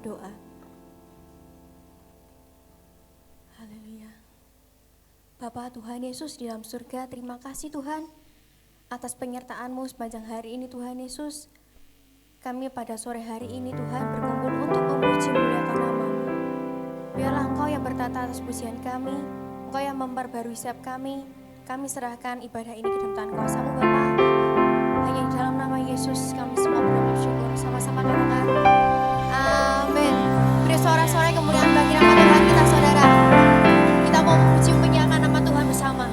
berdoa. Haleluya. Bapa Tuhan Yesus di dalam surga, terima kasih Tuhan atas penyertaan-Mu sepanjang hari ini Tuhan Yesus. Kami pada sore hari ini Tuhan berkumpul untuk memuji muliakan nama-Mu. Biarlah Engkau yang bertata atas pujian kami, Engkau yang memperbarui setiap kami serahkan ibadah ini ke dalam tangan kuasa-Mu Bapa. Hanya di dalam nama Yesus kami semua berdoa syukur. Sama-sama katakan amin. Beri suara-suara kemuliaan bagi nama Tuhan kita saudara. Kita mau memuji menyanyikan nama Tuhan bersama.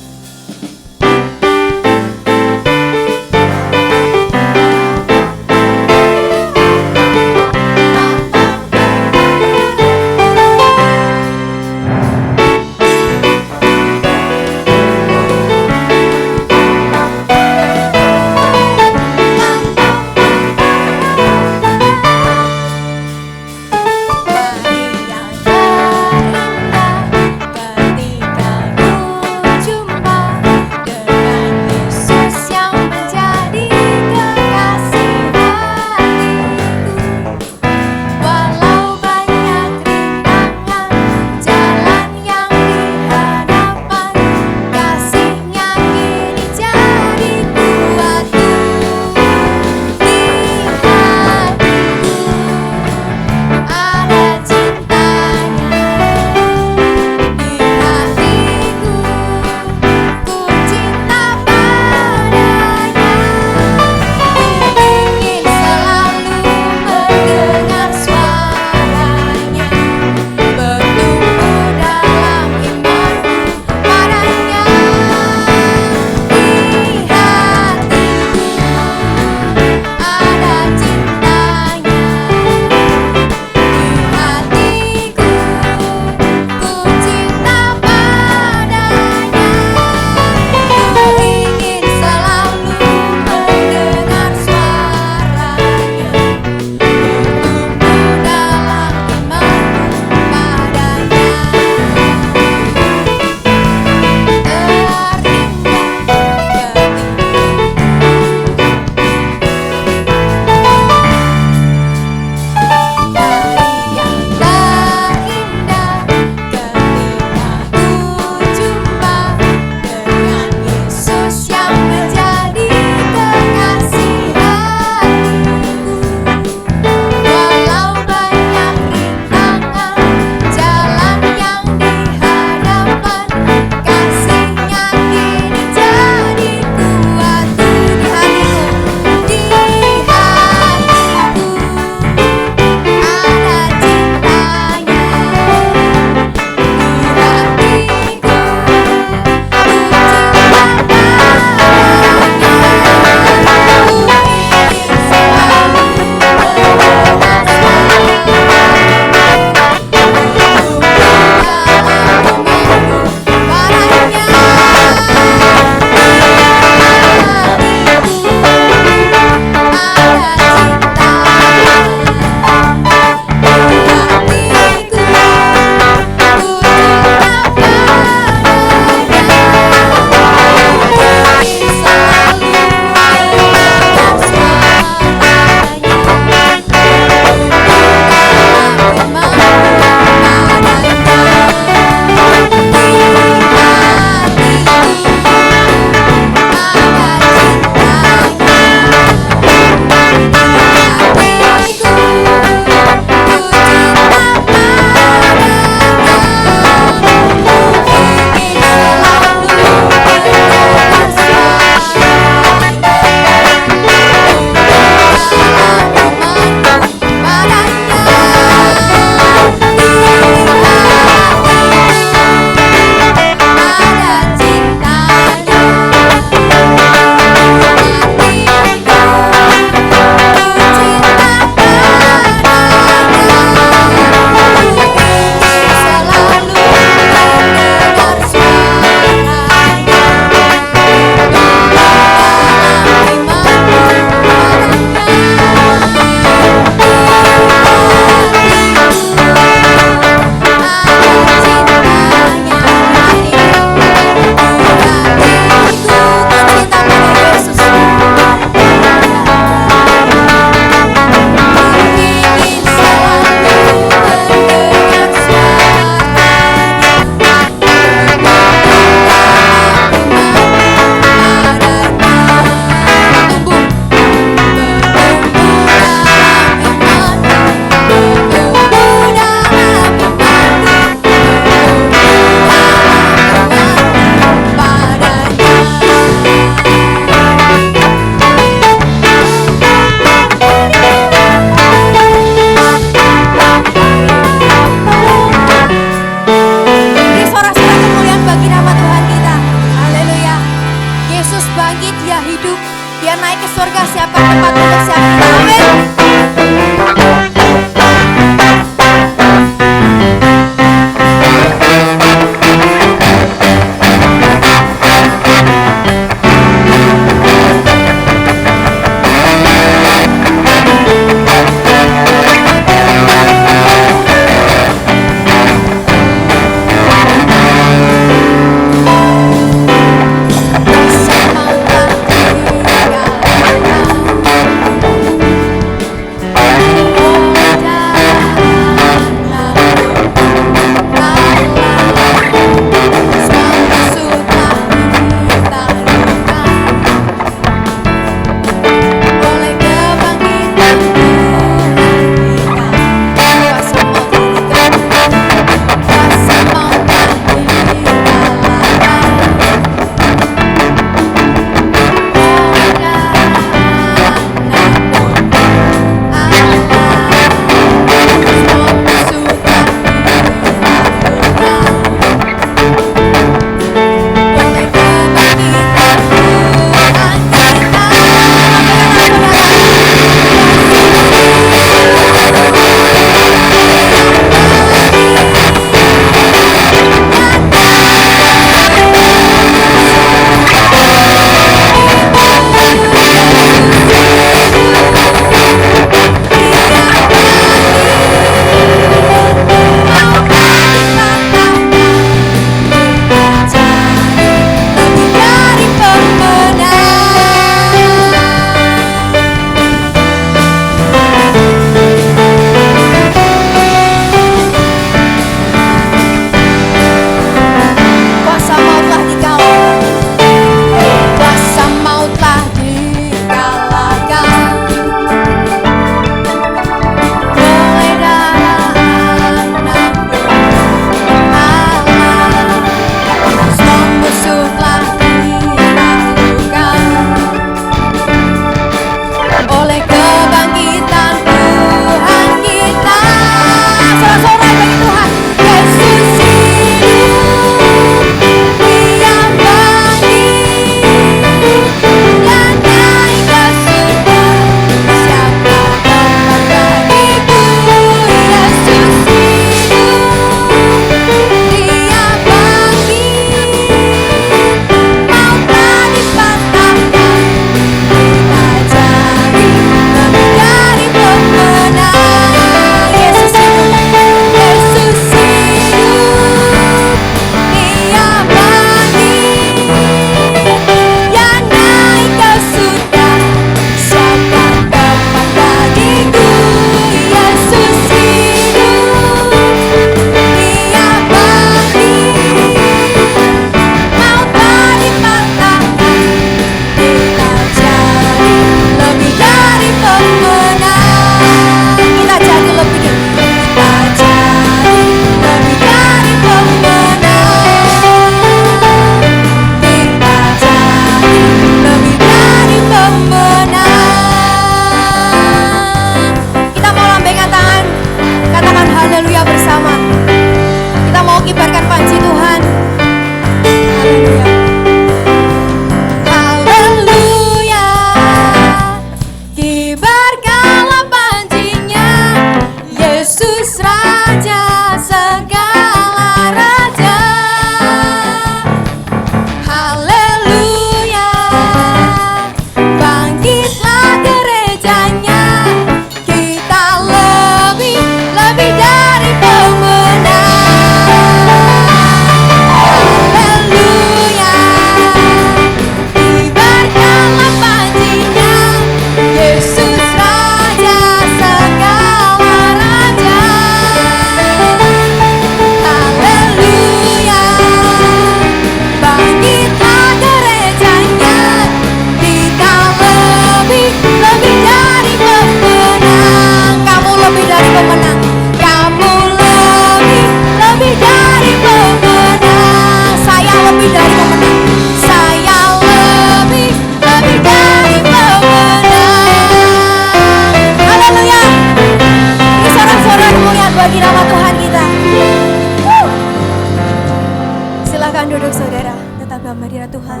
Silakan duduk saudara, tetap dalam hadirat Tuhan.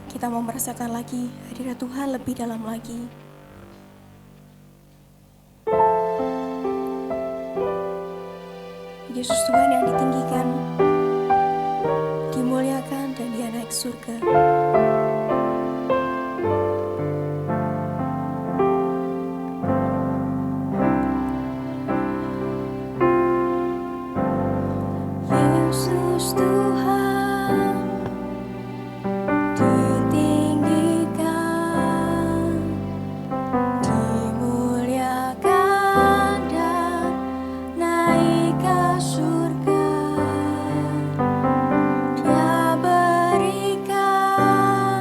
Kita mau merasakan lagi hadirat Tuhan lebih dalam lagi. Yesus Tuhan yang ditinggikan, dimuliakan dan Dia naik surga. Yesus Tuhan ditinggikan, dimuliakan dan naik ke surga. Dia berikan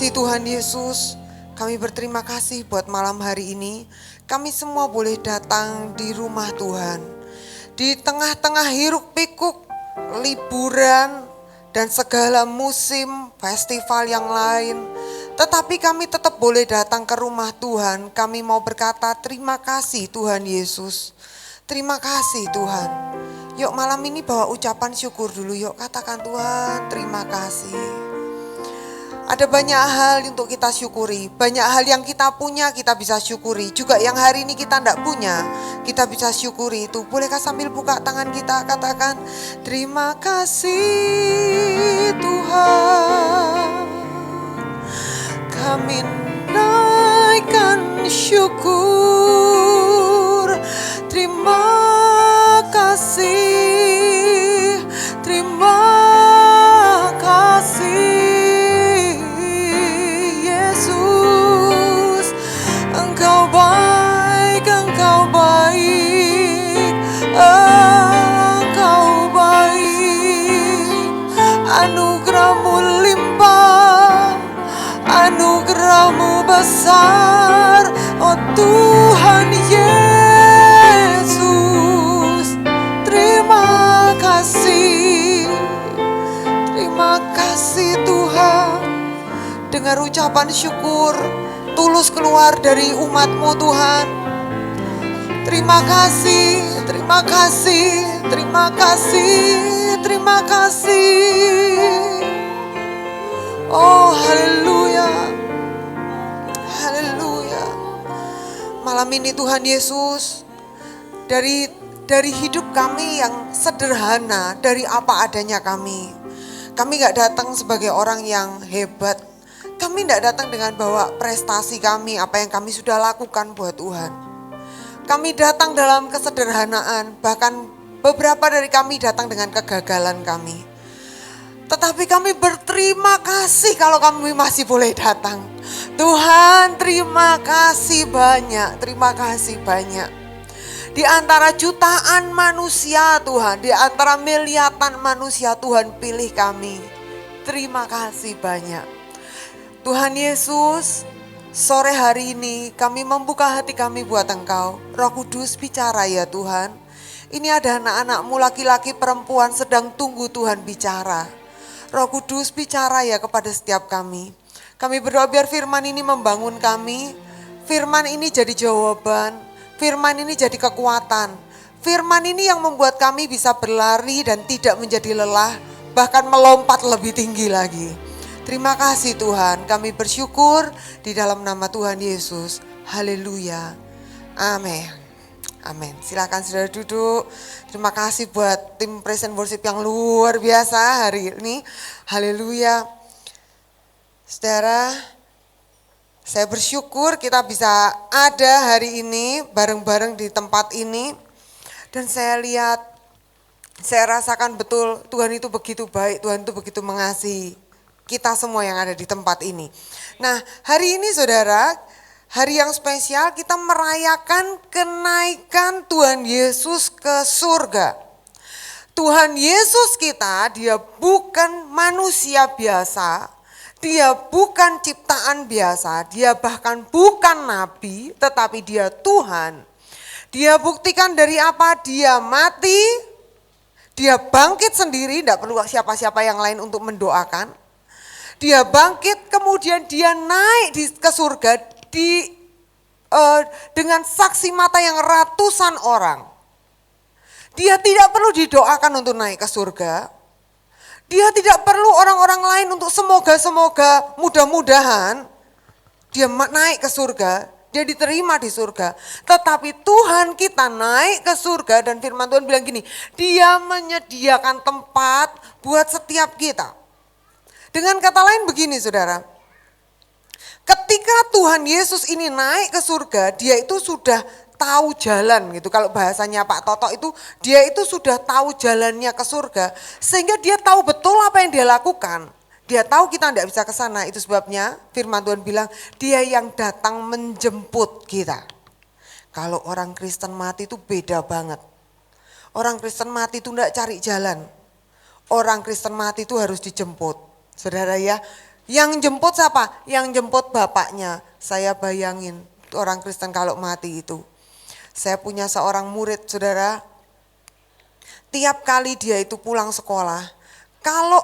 kasih Tuhan Yesus, kami berterima kasih buat malam hari ini. Kami semua boleh datang di rumah Tuhan. Di tengah-tengah hiruk pikuk, liburan, dan segala musim festival yang lain. Tetapi kami tetap boleh datang ke rumah Tuhan. Kami mau berkata terima kasih Tuhan Yesus. Terima kasih Tuhan. Yuk malam ini bawa ucapan syukur dulu. Yuk katakan Tuhan terima kasih. Ada banyak hal untuk kita syukuri. Banyak hal yang kita punya kita bisa syukuri. Juga yang hari ini kita tidak punya kita bisa syukuri itu. Bolehkah sambil buka tangan kita katakan terima kasih Tuhan. Kami naik panjatkan syukur. Terima kasih, terima kasih Yesus. Engkau baik, Engkau baik, Engkau baik. Anugerah-Mu limpah, anugerah-Mu besar, oh Tuhan Yesus. Terima kasih, terima kasih Tuhan. Dengar ucapan syukur tulus keluar dari umat-Mu Tuhan. Terima kasih, terima kasih, terima kasih, terima kasih. Oh haleluya, haleluya. Malam ini Tuhan Yesus, dari hidup kami yang sederhana, dari apa adanya kami gak datang sebagai orang yang hebat. Kami gak datang dengan bawa prestasi kami, apa yang kami sudah lakukan buat Tuhan. Kami datang dalam kesederhanaan, bahkan beberapa dari kami datang dengan kegagalan kami. Tetapi kami berterima kasih kalau kami masih boleh datang. Tuhan, terima kasih banyak, terima kasih banyak. Di antara jutaan manusia Tuhan, di antara miliaran manusia Tuhan pilih kami. Terima kasih banyak. Tuhan Yesus, sore hari ini kami membuka hati kami buat Engkau. Roh Kudus bicara ya Tuhan. Ini ada anak-anak-Mu laki-laki perempuan sedang tunggu Tuhan bicara. Roh Kudus bicara ya kepada setiap kami. Kami berdoa biar firman ini membangun kami. Firman ini jadi jawaban. Firman ini jadi kekuatan. Firman ini yang membuat kami bisa berlari dan tidak menjadi lelah. Bahkan melompat lebih tinggi lagi. Terima kasih Tuhan, kami bersyukur di dalam nama Tuhan Yesus. Haleluya. Amin. Amin. Silakan saudara duduk. Terima kasih buat tim praise and worship yang luar biasa hari ini. Haleluya. Saudara, saya bersyukur kita bisa ada hari ini bareng-bareng di tempat ini. Dan saya lihat, saya rasakan betul Tuhan itu begitu baik, Tuhan itu begitu mengasihi kita semua yang ada di tempat ini. Nah, hari ini saudara, hari yang spesial, kita merayakan kenaikan Tuhan Yesus ke surga. Tuhan Yesus kita, dia bukan manusia biasa, dia bukan ciptaan biasa, dia bahkan bukan nabi, tetapi dia Tuhan. Dia buktikan dari apa? Dia mati, dia bangkit sendiri, tidak perlu siapa-siapa yang lain untuk mendoakan. Dia bangkit, kemudian dia naik ke surga dengan saksi mata yang ratusan orang. Dia tidak perlu didoakan untuk naik ke surga. Dia tidak perlu orang-orang lain untuk semoga-semoga mudah-mudahan dia naik ke surga, dia diterima di surga. Tetapi Tuhan kita naik ke surga dan firman Tuhan bilang gini, dia menyediakan tempat buat setiap kita. Dengan kata lain begini saudara, ketika Tuhan Yesus ini naik ke surga, dia itu sudah tahu jalan gitu. Kalau bahasanya Pak Toto itu, dia itu sudah tahu jalannya ke surga. Sehingga dia tahu betul apa yang dia lakukan. Dia tahu kita tidak bisa ke sana, itu sebabnya firman Tuhan bilang, dia yang datang menjemput kita. Kalau orang Kristen mati itu beda banget. Orang Kristen mati itu tidak cari jalan. Orang Kristen mati itu harus dijemput. Saudara ya, yang jemput siapa? Yang jemput bapaknya. Saya bayangin orang Kristen kalau mati itu. Saya punya seorang murid saudara, tiap kali dia itu pulang sekolah, kalau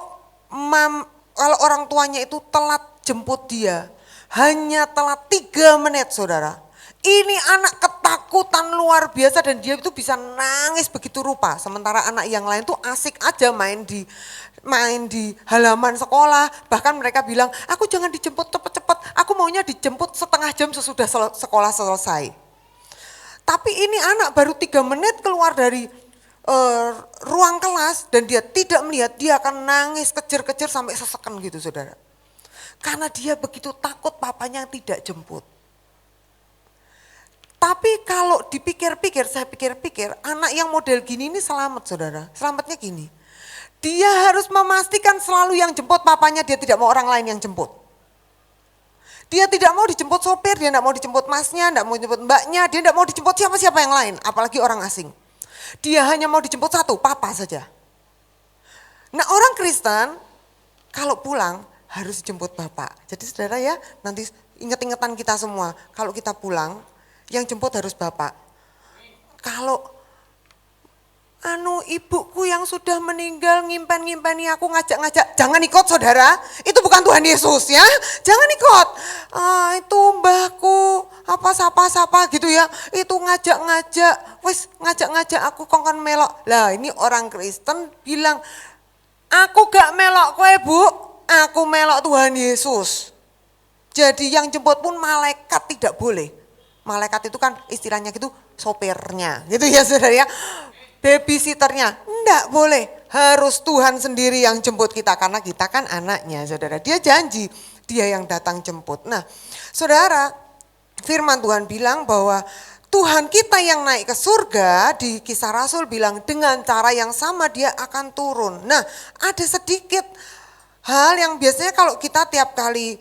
orang tuanya itu telat jemput dia, hanya telat 3 menit saudara. Ini anak ketakutan luar biasa dan dia itu bisa nangis begitu rupa. Sementara anak yang lain tuh asik aja main di halaman sekolah. Bahkan mereka bilang, aku jangan dijemput cepet-cepet, aku maunya dijemput setengah jam sesudah sekolah selesai. Tapi ini anak baru 3 menit keluar dari ruang kelas dan dia tidak melihat, dia akan nangis kejer-kejer sampai sesekan gitu saudara. Karena dia begitu takut papanya tidak jemput. Tapi kalau dipikir-pikir, saya pikir-pikir, anak yang model gini ini selamat saudara. Selamatnya gini, dia harus memastikan selalu yang jemput papanya, dia tidak mau orang lain yang jemput. Dia tidak mau dijemput sopir, dia tidak mau dijemput masnya, tidak mau dijemput mbaknya, dia tidak mau dijemput siapa-siapa yang lain, apalagi orang asing. Dia hanya mau dijemput satu, papa saja. Nah orang Kristen kalau pulang harus dijemput bapak. Jadi saudara ya, nanti ingat-ingatan kita semua, kalau kita pulang yang jemput harus bapak. Kalau ibuku yang sudah meninggal ngimpen-ngimpeni aku ngajak-ngajak, jangan ikut saudara, itu bukan Tuhan Yesus ya, jangan ikut. Itu mbahku apa sapa-sapa gitu ya, itu ngajak-ngajak, wis ngajak-ngajak aku kongkon melok. Lah ini orang Kristen bilang, aku gak melok kowe bu, aku melok Tuhan Yesus. Jadi yang jemput pun malaikat tidak boleh. Malaikat itu kan istilahnya gitu sopirnya gitu ya saudara ya. Babysitternya enggak boleh, harus Tuhan sendiri yang jemput kita karena kita kan anaknya saudara. Dia janji dia yang datang jemput. Nah saudara, firman Tuhan bilang bahwa Tuhan kita yang naik ke surga, di Kisah Rasul bilang dengan cara yang sama dia akan turun. Nah ada sedikit hal yang biasanya kalau kita tiap kali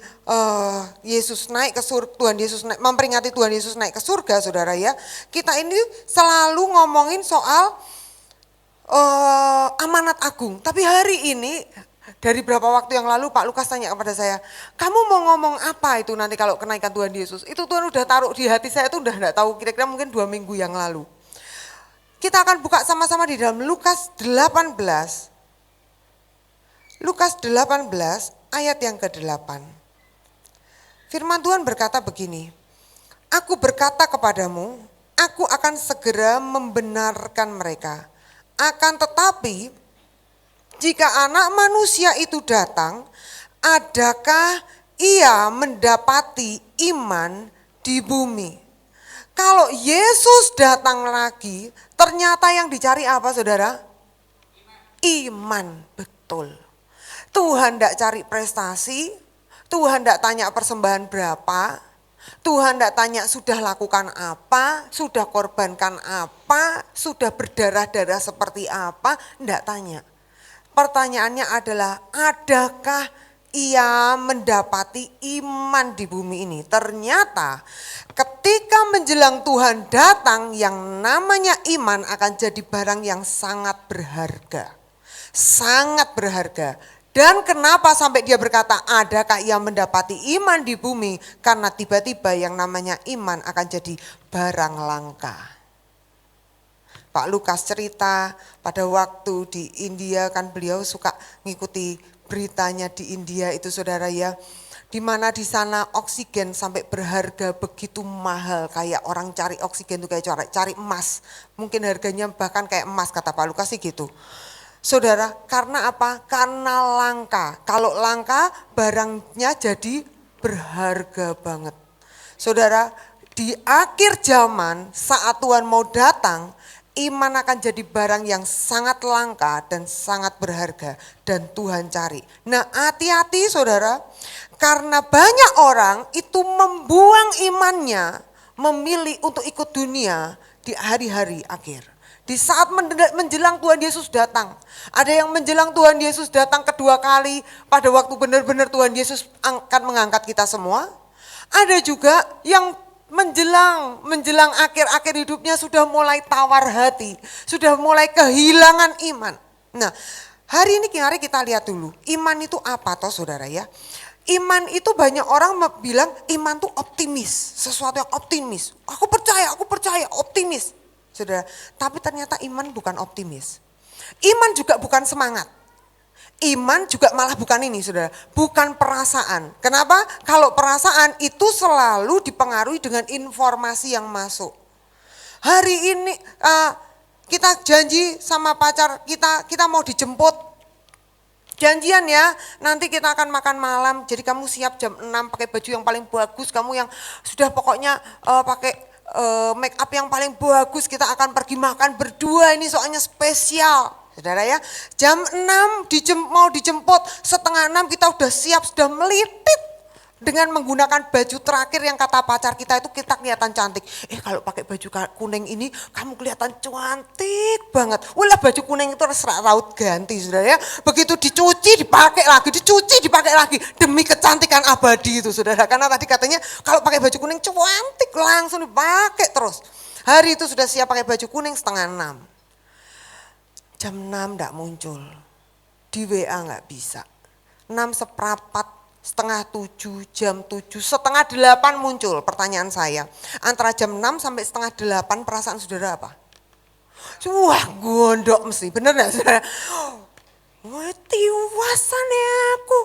Yesus naik ke surga, Tuhan Yesus naik, memperingati Tuhan Yesus naik ke surga saudara ya, kita ini selalu ngomongin soal amanat agung. Tapi hari ini dari beberapa waktu yang lalu Pak Lukas tanya kepada saya, kamu mau ngomong apa itu nanti kalau kenaikan Tuhan Yesus? Itu Tuhan udah taruh di hati saya, itu udah enggak tahu, kira-kira mungkin 2 minggu yang lalu. Kita akan buka sama-sama di dalam Lukas 18. Lukas 18 ayat yang ke-8. Firman Tuhan berkata begini, aku berkata kepadamu, aku akan segera membenarkan mereka. Akan tetapi, jika anak manusia itu datang, adakah ia mendapati iman di bumi? Kalau Yesus datang lagi, ternyata yang dicari apa saudara? Iman, betul. Tuhan tidak cari prestasi, Tuhan tidak tanya persembahan berapa, Tuhan tidak tanya sudah lakukan apa, sudah korbankan apa, sudah berdarah-darah seperti apa, tidak tanya. Pertanyaannya adalah adakah ia mendapati iman di bumi ini? Ternyata ketika menjelang Tuhan datang, yang namanya iman akan jadi barang yang sangat berharga. Sangat berharga. Dan kenapa sampai dia berkata adakah ia mendapati iman di bumi? Karena tiba-tiba yang namanya iman akan jadi barang langka. Pak Lukas cerita pada waktu di India, kan beliau suka ngikuti beritanya di India itu saudara ya. Di mana di sana oksigen sampai berharga begitu mahal, kayak orang cari oksigen itu kayak cari emas. Mungkin harganya bahkan kayak emas, kata Pak Lukas sih gitu. Saudara, karena apa? Karena langka. Kalau langka, barangnya jadi berharga banget. Saudara, di akhir zaman saat Tuhan mau datang, iman akan jadi barang yang sangat langka dan sangat berharga dan Tuhan cari. Nah, hati-hati saudara, karena banyak orang itu membuang imannya, memilih untuk ikut dunia di hari-hari akhir. Di saat menjelang Tuhan Yesus datang. Ada yang menjelang Tuhan Yesus datang kedua kali pada waktu benar-benar Tuhan Yesus akan mengangkat kita semua. Ada juga yang menjelang akhir-akhir hidupnya sudah mulai tawar hati. Sudah mulai kehilangan iman. Nah hari ini mari kita lihat dulu. Iman itu apa toh saudara ya. Iman itu banyak orang bilang iman itu optimis. Sesuatu yang optimis. Aku percaya, optimis. Saudara, tapi ternyata iman bukan optimis. Iman juga bukan semangat. Iman juga malah bukan ini saudara, bukan perasaan. Kenapa? Kalau perasaan itu selalu dipengaruhi dengan informasi yang masuk. Hari ini kita janji sama pacar kita mau dijemput. Janjian ya, nanti kita akan makan malam, jadi kamu siap jam 6 pakai baju yang paling bagus, kamu yang sudah pokoknya pakai make up yang paling bagus, kita akan pergi makan berdua, ini soalnya spesial. Saudara ya, jam 6 mau dijemput, setengah 6 kita udah siap, sudah melipit. Dengan menggunakan baju terakhir yang kata pacar kita itu kita kelihatan cantik. Kalau pakai baju kuning ini kamu kelihatan cantik banget. Ulah baju kuning itu serak raut ganti saudara ya. Begitu dicuci dipakai lagi, dicuci dipakai lagi. Demi kecantikan abadi itu saudara. Karena tadi katanya kalau pakai baju kuning cantik langsung dipakai terus. Hari itu sudah siap pakai baju kuning 5:30. Jam 6 enggak muncul. Di WA enggak bisa. 6:15. 6:30, jam 7, 7:30 muncul. Pertanyaan saya, antara jam 6 sampai 7:30 perasaan saudara apa? Wah gondok mesti, bener gak saudara? Wah tiwasan ya aku,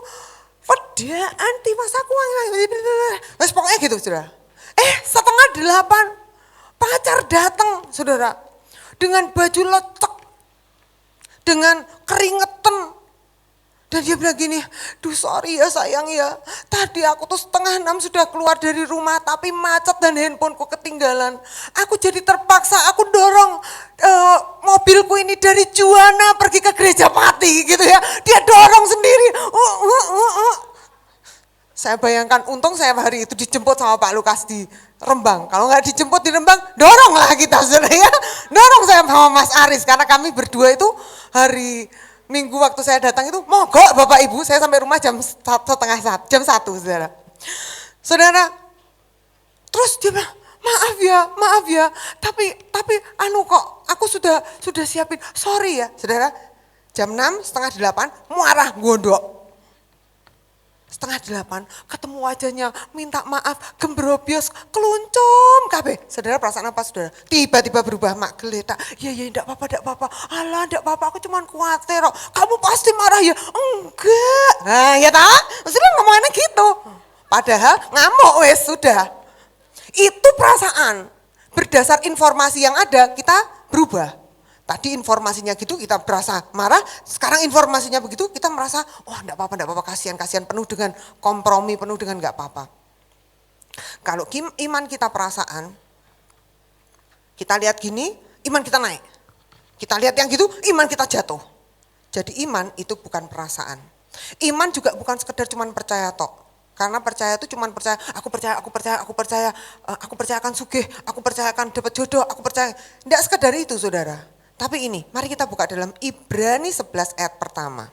wedaan tiwas aku. Terus pokoknya gitu saudara. 7:30 pacar datang saudara. Dengan baju lecek, dengan keringetan. Dan dia bilang gini, duh sorry ya sayang ya, tadi aku tuh 5:30 sudah keluar dari rumah tapi macet dan handphoneku ketinggalan. Aku jadi terpaksa aku dorong mobilku ini dari Juwana pergi ke Gereja Pati gitu ya. Dia dorong sendiri. Saya bayangkan untung saya hari itu dijemput sama Pak Lukas di Rembang. Kalau nggak dijemput di Rembang, dorong lah kita saudara ya. Dorong saya sama Mas Aris karena kami berdua itu hari Minggu waktu saya datang itu mogok Bapak Ibu, saya sampai rumah jam 1:30, jam 1 saudara. Saudara, terus dia bilang, maaf ya, tapi kok aku sudah siapin, sorry ya saudara. Jam 6, 7:30 marah gondok. 7:30 ketemu wajahnya, minta maaf, gembrobios, keluncum kabeh. Saudara perasaan apa saudara? Tiba-tiba berubah mak geletak. Ya enggak apa-apa. Alah enggak apa-apa, aku cuman khawatir kok. Kamu pasti marah ya? Enggak. Nah ya tak? Maksudnya ngomongannya gitu. Padahal ngamuk wes sudah. Itu perasaan. Berdasar informasi yang ada kita berubah. Tadi informasinya gitu kita berasa marah, sekarang informasinya begitu kita merasa wah enggak apa-apa, kasihan penuh dengan kompromi, penuh dengan enggak apa-apa. Kalau iman kita perasaan, kita lihat gini, iman kita naik. Kita lihat yang gitu, iman kita jatuh. Jadi iman itu bukan perasaan. Iman juga bukan sekedar cuman percaya tok. Karena percaya itu cuman percaya, aku percaya akan sugih, aku percaya akan dapat jodoh, aku percaya. Enggak sekedar itu saudara. Tapi ini, mari kita buka dalam Ibrani 11 ayat pertama.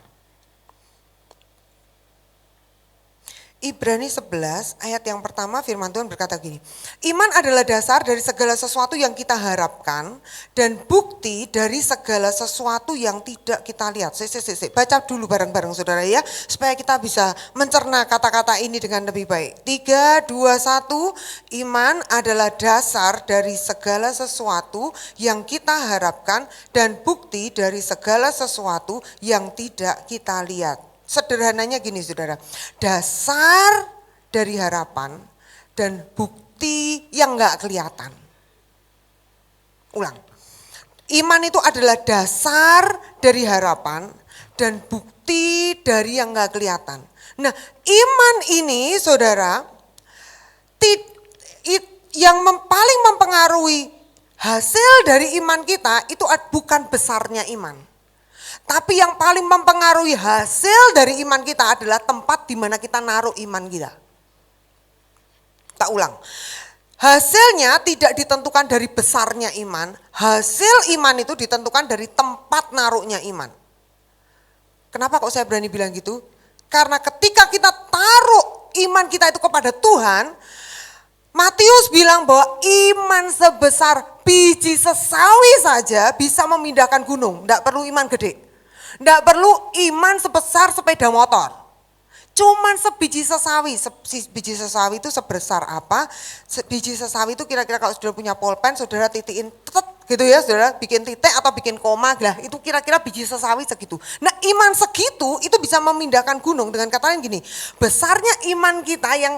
Ibrani 11 ayat yang pertama firman Tuhan berkata gini. Iman adalah dasar dari segala sesuatu yang kita harapkan dan bukti dari segala sesuatu yang tidak kita lihat. Baca dulu bareng-bareng saudara ya, supaya kita bisa mencerna kata-kata ini dengan lebih baik. 3, 2, 1, iman adalah dasar dari segala sesuatu yang kita harapkan dan bukti dari segala sesuatu yang tidak kita lihat. Sederhananya gini saudara, dasar dari harapan dan bukti yang enggak kelihatan. Ulang, iman itu adalah dasar dari harapan dan bukti dari yang enggak kelihatan. Nah iman ini saudara, yang paling mempengaruhi hasil dari iman kita itu bukan besarnya iman. Tapi yang paling mempengaruhi hasil dari iman kita adalah tempat di mana kita naruh iman kita. Tak ulang. Hasilnya tidak ditentukan dari besarnya iman. Hasil iman itu ditentukan dari tempat naruhnya iman. Kenapa kok saya berani bilang gitu? Karena ketika kita taruh iman kita itu kepada Tuhan, Matius bilang bahwa iman sebesar biji sesawi saja bisa memindahkan gunung. Tidak perlu iman gede. Tidak perlu iman sebesar sepeda motor. Cuman sebiji sesawi. Biji sesawi itu sebesar apa? Biji sesawi itu kira-kira kalau saudara punya pulpen, saudara titikin gitu ya, saudara bikin titik atau bikin koma, lah itu kira-kira biji sesawi segitu. Nah iman segitu itu bisa memindahkan gunung. Dengan kata lain gini, besarnya iman kita yang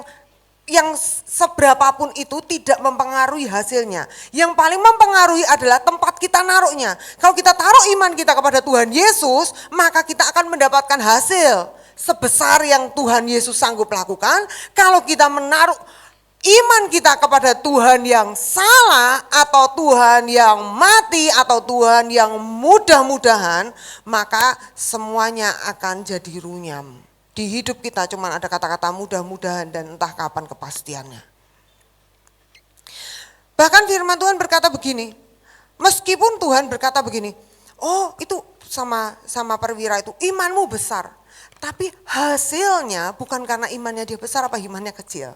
seberapapun itu tidak mempengaruhi hasilnya. Yang paling mempengaruhi adalah tempat kita naruhnya. Kalau kita taruh iman kita kepada Tuhan Yesus, maka kita akan mendapatkan hasil sebesar yang Tuhan Yesus sanggup lakukan. Kalau kita menaruh iman kita kepada Tuhan yang salah atau Tuhan yang mati atau Tuhan yang mudah-mudahan, maka semuanya akan jadi runyam. Di hidup kita cuma ada kata-kata mudah-mudahan dan entah kapan kepastiannya. Bahkan firman Tuhan berkata begini, meskipun Tuhan berkata begini, oh itu sama perwira itu imanmu besar. Tapi hasilnya bukan karena imannya dia besar apa imannya kecil.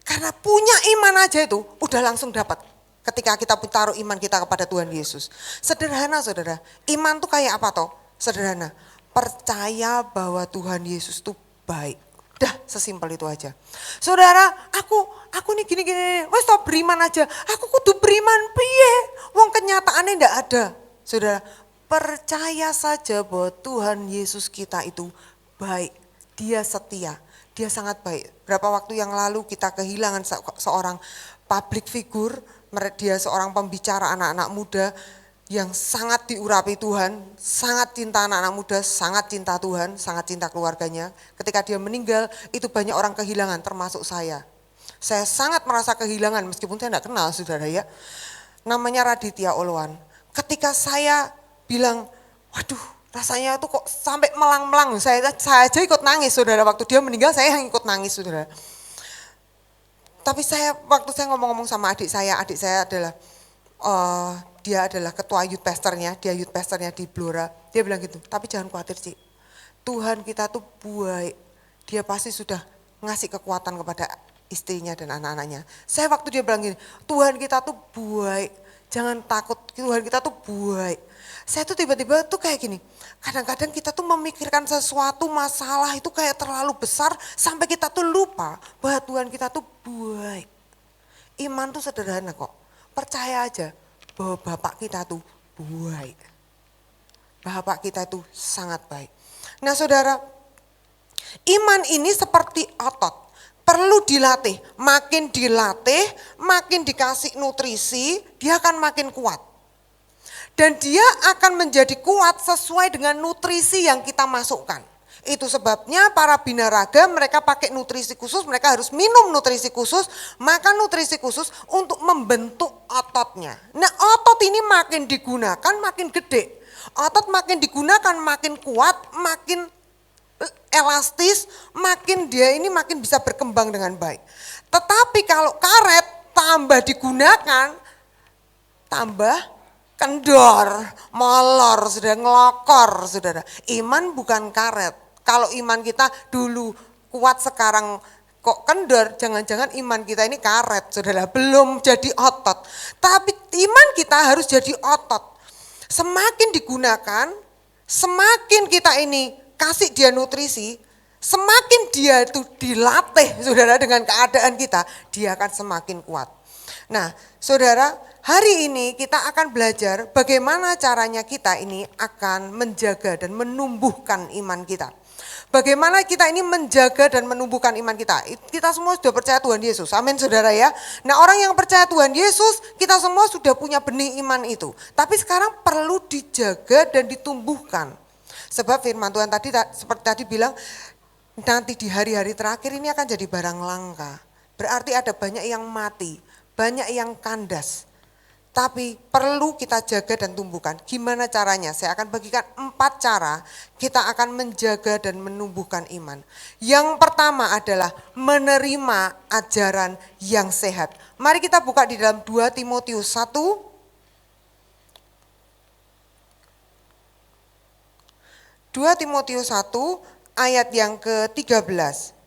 Karena punya iman aja itu udah langsung dapat. Ketika kita taruh iman kita kepada Tuhan Yesus. Sederhana saudara, iman tuh kayak apa toh? Sederhana, percaya bahwa Tuhan Yesus tuh baik. Dah sesimpel itu aja. Saudara, aku nih gini-gini, wes toh beriman aja. Aku kudu beriman piye? Wong kenyataannya ndak ada. Saudara, percaya saja bahwa Tuhan Yesus kita itu baik. Dia setia. Dia sangat baik. Berapa waktu yang lalu kita kehilangan seorang public figure, dia seorang pembicara anak-anak muda yang sangat diurapi Tuhan, sangat cinta anak-anak muda, sangat cinta Tuhan, sangat cinta keluarganya. Ketika dia meninggal, itu banyak orang kehilangan termasuk saya. Saya sangat merasa kehilangan meskipun saya tidak kenal saudara ya. Namanya Raditya Olwan. Ketika saya bilang, waduh, rasanya tuh kok sampai melang-melang. Saya aja ikut nangis saudara. Waktu dia meninggal saya yang ikut nangis saudara. Tapi waktu saya ngomong-ngomong sama adik saya adalah, dia adalah ketua youth pastornya, dia youth pastornya di Blora. Dia bilang gitu, tapi jangan khawatir Cik. Tuhan kita tuh baik. Dia pasti sudah ngasih kekuatan kepada istrinya dan anak-anaknya. Saya waktu dia bilang gini, Tuhan kita tuh baik. Jangan takut, Tuhan kita tuh baik. Saya tuh tiba-tiba tuh kayak gini, kadang-kadang kita tuh memikirkan sesuatu masalah itu kayak terlalu besar sampai kita tuh lupa bahwa Tuhan kita tuh baik. Iman tuh sederhana kok, percaya aja bahwa Bapak kita tuh baik. Bapak kita tuh sangat baik. Nah saudara, iman ini seperti otot, perlu dilatih. Makin dilatih, makin dikasih nutrisi, dia akan makin kuat. Dan dia akan menjadi kuat sesuai dengan nutrisi yang kita masukkan. Itu sebabnya para binaraga mereka pakai nutrisi khusus, mereka harus minum nutrisi khusus, makan nutrisi khusus untuk membentuk ototnya. Nah otot ini makin digunakan makin gede. Otot makin digunakan makin kuat, makin elastis, makin dia ini makin bisa berkembang dengan baik. Tetapi kalau karet tambah digunakan, tambah kendor, molor, sudah ngelokor, saudara. Iman bukan karet. Kalau iman kita dulu kuat sekarang kok kendor, jangan-jangan iman kita ini karet, saudara. Belum jadi otot. Tapi iman kita harus jadi otot. Semakin digunakan, semakin kita ini kasih dia nutrisi, semakin dia itu dilatih, saudara, dengan keadaan kita, dia akan semakin kuat. Nah, saudara, hari ini kita akan belajar bagaimana caranya kita ini akan menjaga dan menumbuhkan iman kita. Bagaimana kita ini menjaga dan menumbuhkan iman kita. Kita semua sudah percaya Tuhan Yesus, amin saudara ya. Nah orang yang percaya Tuhan Yesus, kita semua sudah punya benih iman itu. Tapi sekarang perlu dijaga dan ditumbuhkan. Sebab firman Tuhan tadi seperti tadi bilang, nanti di hari-hari terakhir ini akan jadi barang langka. Berarti ada banyak yang mati, banyak yang kandas. Tapi perlu kita jaga dan tumbuhkan. Gimana caranya? Saya akan bagikan 4 cara kita akan menjaga dan menumbuhkan iman. Yang pertama adalah menerima ajaran yang sehat. Mari kita buka di dalam 2 Timotius 1. 2 Timotius 1 ayat yang ke-13.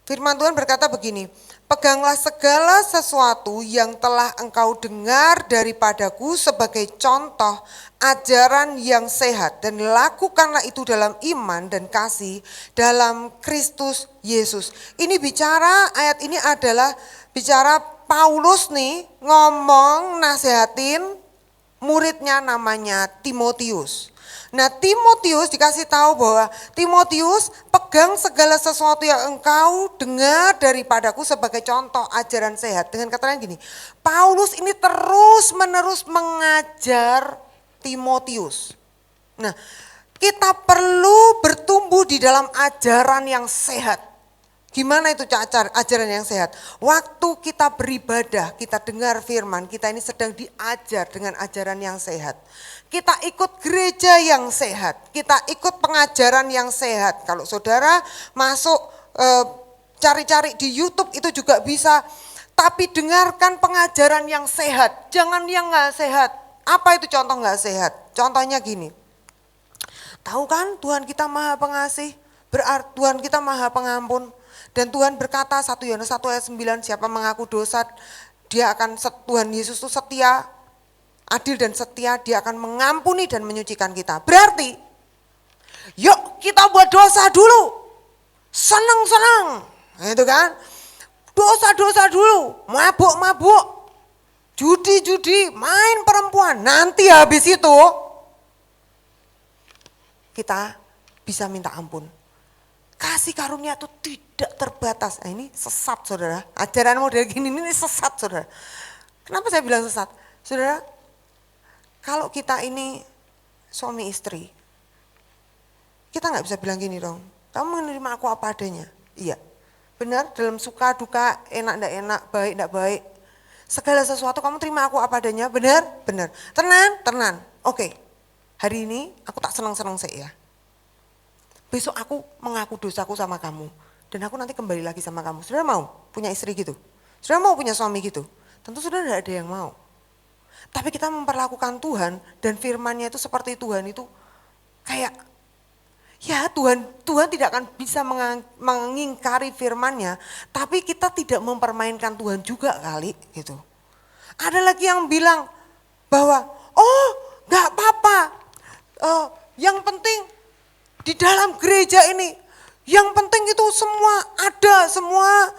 Firman Tuhan berkata begini, peganglah segala sesuatu yang telah engkau dengar daripadaku sebagai contoh ajaran yang sehat dan lakukanlah itu dalam iman dan kasih dalam Kristus Yesus. Ini ayat ini adalah bicara Paulus nih ngomong nasihatin muridnya namanya Timotius. Nah Timotius dikasih tahu bahwa Timotius pegang segala sesuatu yang engkau dengar daripadaku sebagai contoh ajaran sehat. Dengan kata lain gini, Paulus ini terus menerus mengajar Timotius. Nah kita perlu bertumbuh di dalam ajaran yang sehat. Gimana itu ajaran yang sehat? Waktu kita beribadah, kita dengar firman, kita ini sedang diajar dengan ajaran yang sehat. Kita ikut gereja yang sehat, kita ikut pengajaran yang sehat. Kalau saudara masuk cari-cari di YouTube itu juga bisa. Tapi dengarkan pengajaran yang sehat, jangan yang gak sehat. Apa itu contoh gak sehat? Contohnya gini, tahu kan Tuhan kita maha pengasih, berarti Tuhan kita maha pengampun. Dan Tuhan berkata 1 Yohanes 1 ayat 9, siapa mengaku dosa, Tuhan Yesus itu setia, adil dan setia, dia akan mengampuni dan menyucikan kita. Berarti, yuk kita buat dosa dulu, senang-senang, itu kan. Dosa-dosa dulu, mabuk-mabuk, judi-judi, main perempuan. Nanti habis itu kita bisa minta ampun. Kasih karunia itu tidak terbatas. Nah, ini sesat saudara, ajaran model gini ini sesat saudara. Kenapa saya bilang sesat? Saudara, kalau kita ini suami istri, kita gak bisa bilang gini dong, kamu menerima aku apa adanya. Iya. Benar, dalam suka, duka, enak, enggak enak, baik, enggak baik. Segala sesuatu kamu terima aku apa adanya, benar? Benar. Tenan. Oke, hari ini aku tak senang-senang saya ya. Besok aku mengaku dosaku sama kamu. Dan aku nanti kembali lagi sama kamu. Saudara mau punya istri gitu? Saudara mau punya suami gitu? Tentu saudara tidak ada yang mau. Tapi kita memperlakukan Tuhan dan firman-Nya itu seperti Tuhan itu kayak ya Tuhan tidak akan bisa mengingkari firman-Nya, tapi kita tidak mempermainkan Tuhan juga kali gitu. Ada lagi yang bilang bahwa gak apa-apa, yang penting di dalam gereja ini, yang penting itu semua ada, semua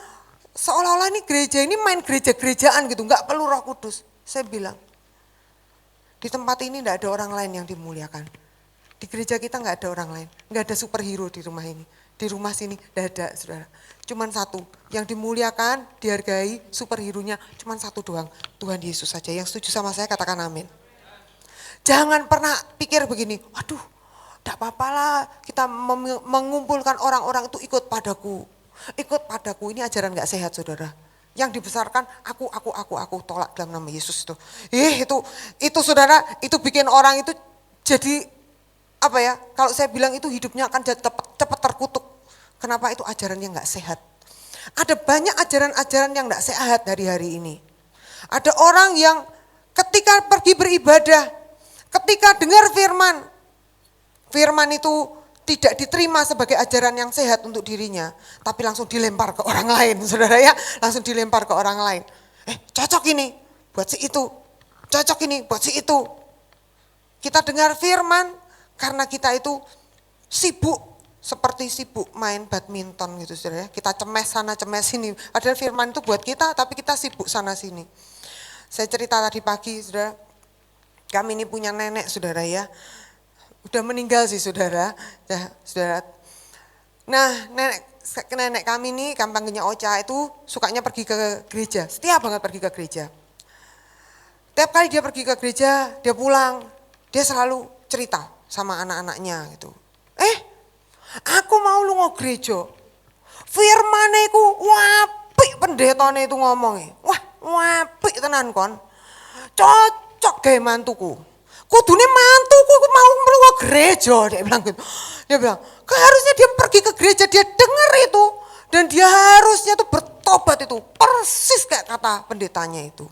seolah-olah ini gereja ini main gereja-gerejaan gitu, gak perlu Roh Kudus. Saya bilang, di tempat ini gak ada orang lain yang dimuliakan. Di gereja kita gak ada orang lain, gak ada superhero di rumah ini. Di rumah sini gak ada saudara. Cuman satu, yang dimuliakan, dihargai, superhero-nya cuman satu doang. Tuhan Yesus saja. Yang setuju sama saya katakan amin. Jangan pernah pikir begini, waduh gak apa-apa lah kita mengumpulkan orang-orang itu ikut padaku. Ikut padaku, ini ajaran gak sehat saudara. Yang dibesarkan aku tolak dalam nama Yesus itu. Itu saudara, itu bikin orang itu jadi apa ya, kalau saya bilang itu hidupnya akan cepat terkutuk. Kenapa? Itu ajaran yang gak sehat. Ada banyak ajaran-ajaran yang gak sehat hari-hari ini. Ada orang yang ketika pergi beribadah, ketika dengar firman itu tidak diterima sebagai ajaran yang sehat untuk dirinya, tapi langsung dilempar ke orang lain, saudara ya, langsung dilempar ke orang lain. Cocok ini buat si itu, cocok ini buat si itu. Kita dengar firman, karena kita itu sibuk, seperti sibuk main badminton gitu saudara ya. Kita cemes sana cemes sini. Padahal firman itu buat kita, tapi kita sibuk sana sini. Saya cerita tadi pagi saudara, kami ini punya nenek saudara ya. Udah meninggal sih saudara. Ya, saudara. Nah nenek kami ini, kampangnya Ocha itu sukanya pergi ke gereja. Setiap banget pergi ke gereja. Tiap kali dia pergi ke gereja, dia pulang, dia selalu cerita sama anak-anaknya gitu. Aku mau lu gereja. Firmane iku apik pendetane itu ngomongnya. Wah, apik tenan kon. Cocok gawe mantuku. Kudune mantuku mau melu gereja, dia bilang gitu. Dia bilang, harusnya dia pergi ke gereja, dia dengar itu dan dia harusnya tuh bertobat itu. Persis kayak kata pendetanya itu.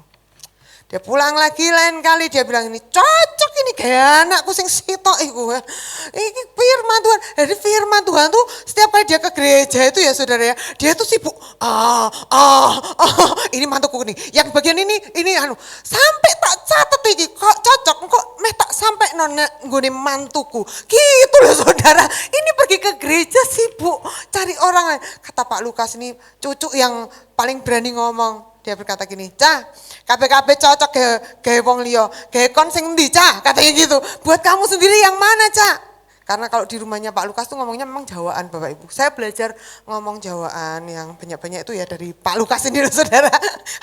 Dia pulang lagi lain kali dia bilang ini cocok ini kayak anakku sing sitok iku. Ini firman Tuhan. Jadi firman Tuhan tuh setiap kali dia ke gereja itu ya saudara ya, dia tuh sibuk. Ini mantuku nih. Yang bagian ini sampai tak catet iki kok cocok kok meh tak sampai nggone mantuku. Gitu loh saudara. Ini pergi ke gereja sibuk cari orang lain. Kata Pak Lukas ini cucu yang paling berani ngomong. Dia berkata gini, Cah, kabeh-kabeh cocok gawe wong liya, gawe kon sing endi, Cah? Katanya gitu. Buat kamu sendiri yang mana, Cah? Karena kalau di rumahnya Pak Lukas tuh ngomongnya memang Jawaan Bapak Ibu. Saya belajar ngomong Jawaan yang banyak-banyak itu ya dari Pak Lukas ini loh saudara.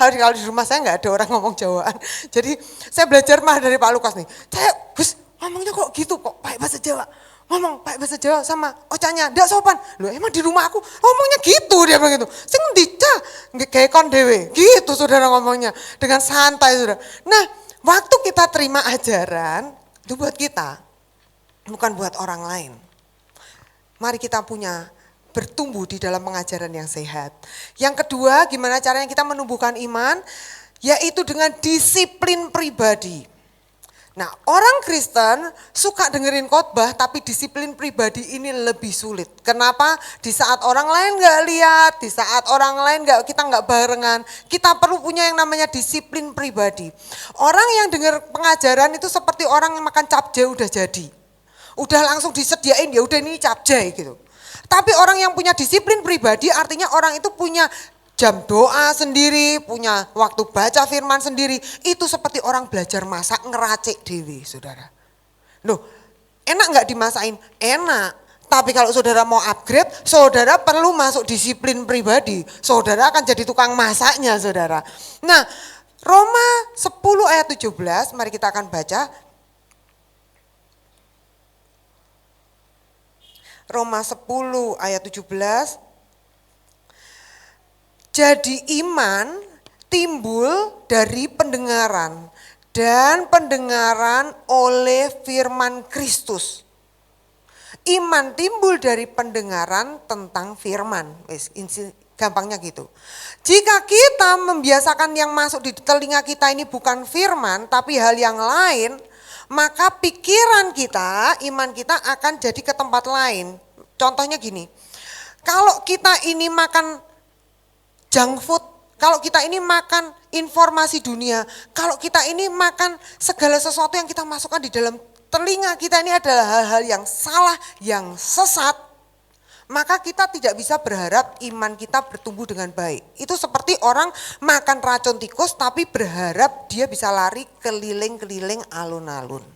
Kalau di rumah saya nggak ada orang ngomong Jawaan. Jadi saya belajar mah dari Pak Lukas nih. Saya, Gus, ngomongnya kok gitu kok pakai bahasa Jawa. ngomong pakai bahasa Jawa sama ocanya, ndak sopan. Loh emang di rumah aku ngomongnya gitu, dia bilang gitu. Sing ndi cah, kayak kon dewe. Gitu saudara ngomongnya, dengan santai saudara. Nah, waktu kita terima ajaran, itu buat kita, bukan buat orang lain. Mari kita bertumbuh di dalam pengajaran yang sehat. Yang kedua, gimana caranya kita menumbuhkan iman? Yaitu dengan disiplin pribadi. Nah, orang Kristen suka dengerin khotbah tapi disiplin pribadi ini lebih sulit. Kenapa? Di saat orang lain nggak lihat, di saat orang lain kita nggak barengan, kita perlu punya yang namanya disiplin pribadi. Orang yang dengar pengajaran itu seperti orang yang makan capcay udah jadi. Udah langsung disediain, ya udah ini capcay gitu. Tapi orang yang punya disiplin pribadi artinya orang itu punya jam doa sendiri, punya waktu baca firman sendiri. Itu seperti orang belajar masak ngeracik dewi, saudara. Loh, enak nggak dimasain? Enak. Tapi kalau saudara mau upgrade, saudara perlu masuk disiplin pribadi. Saudara akan jadi tukang masaknya, saudara. Nah, Roma 10 ayat 17, mari kita akan baca. Roma 10 ayat 17. Jadi iman timbul dari pendengaran dan pendengaran oleh firman Kristus. Iman timbul dari pendengaran tentang firman. Gampangnya gitu. Jika kita membiasakan yang masuk di telinga kita ini bukan firman tapi hal yang lain, maka pikiran kita, iman kita akan jadi ke tempat lain. Contohnya gini, kalau kita ini makan junk food, kalau kita ini makan informasi dunia, kalau kita ini makan segala sesuatu yang kita masukkan di dalam telinga kita ini adalah hal-hal yang salah, yang sesat, maka kita tidak bisa berharap iman kita bertumbuh dengan baik. Itu seperti orang makan racun tikus tapi berharap dia bisa lari keliling-keliling alun-alun.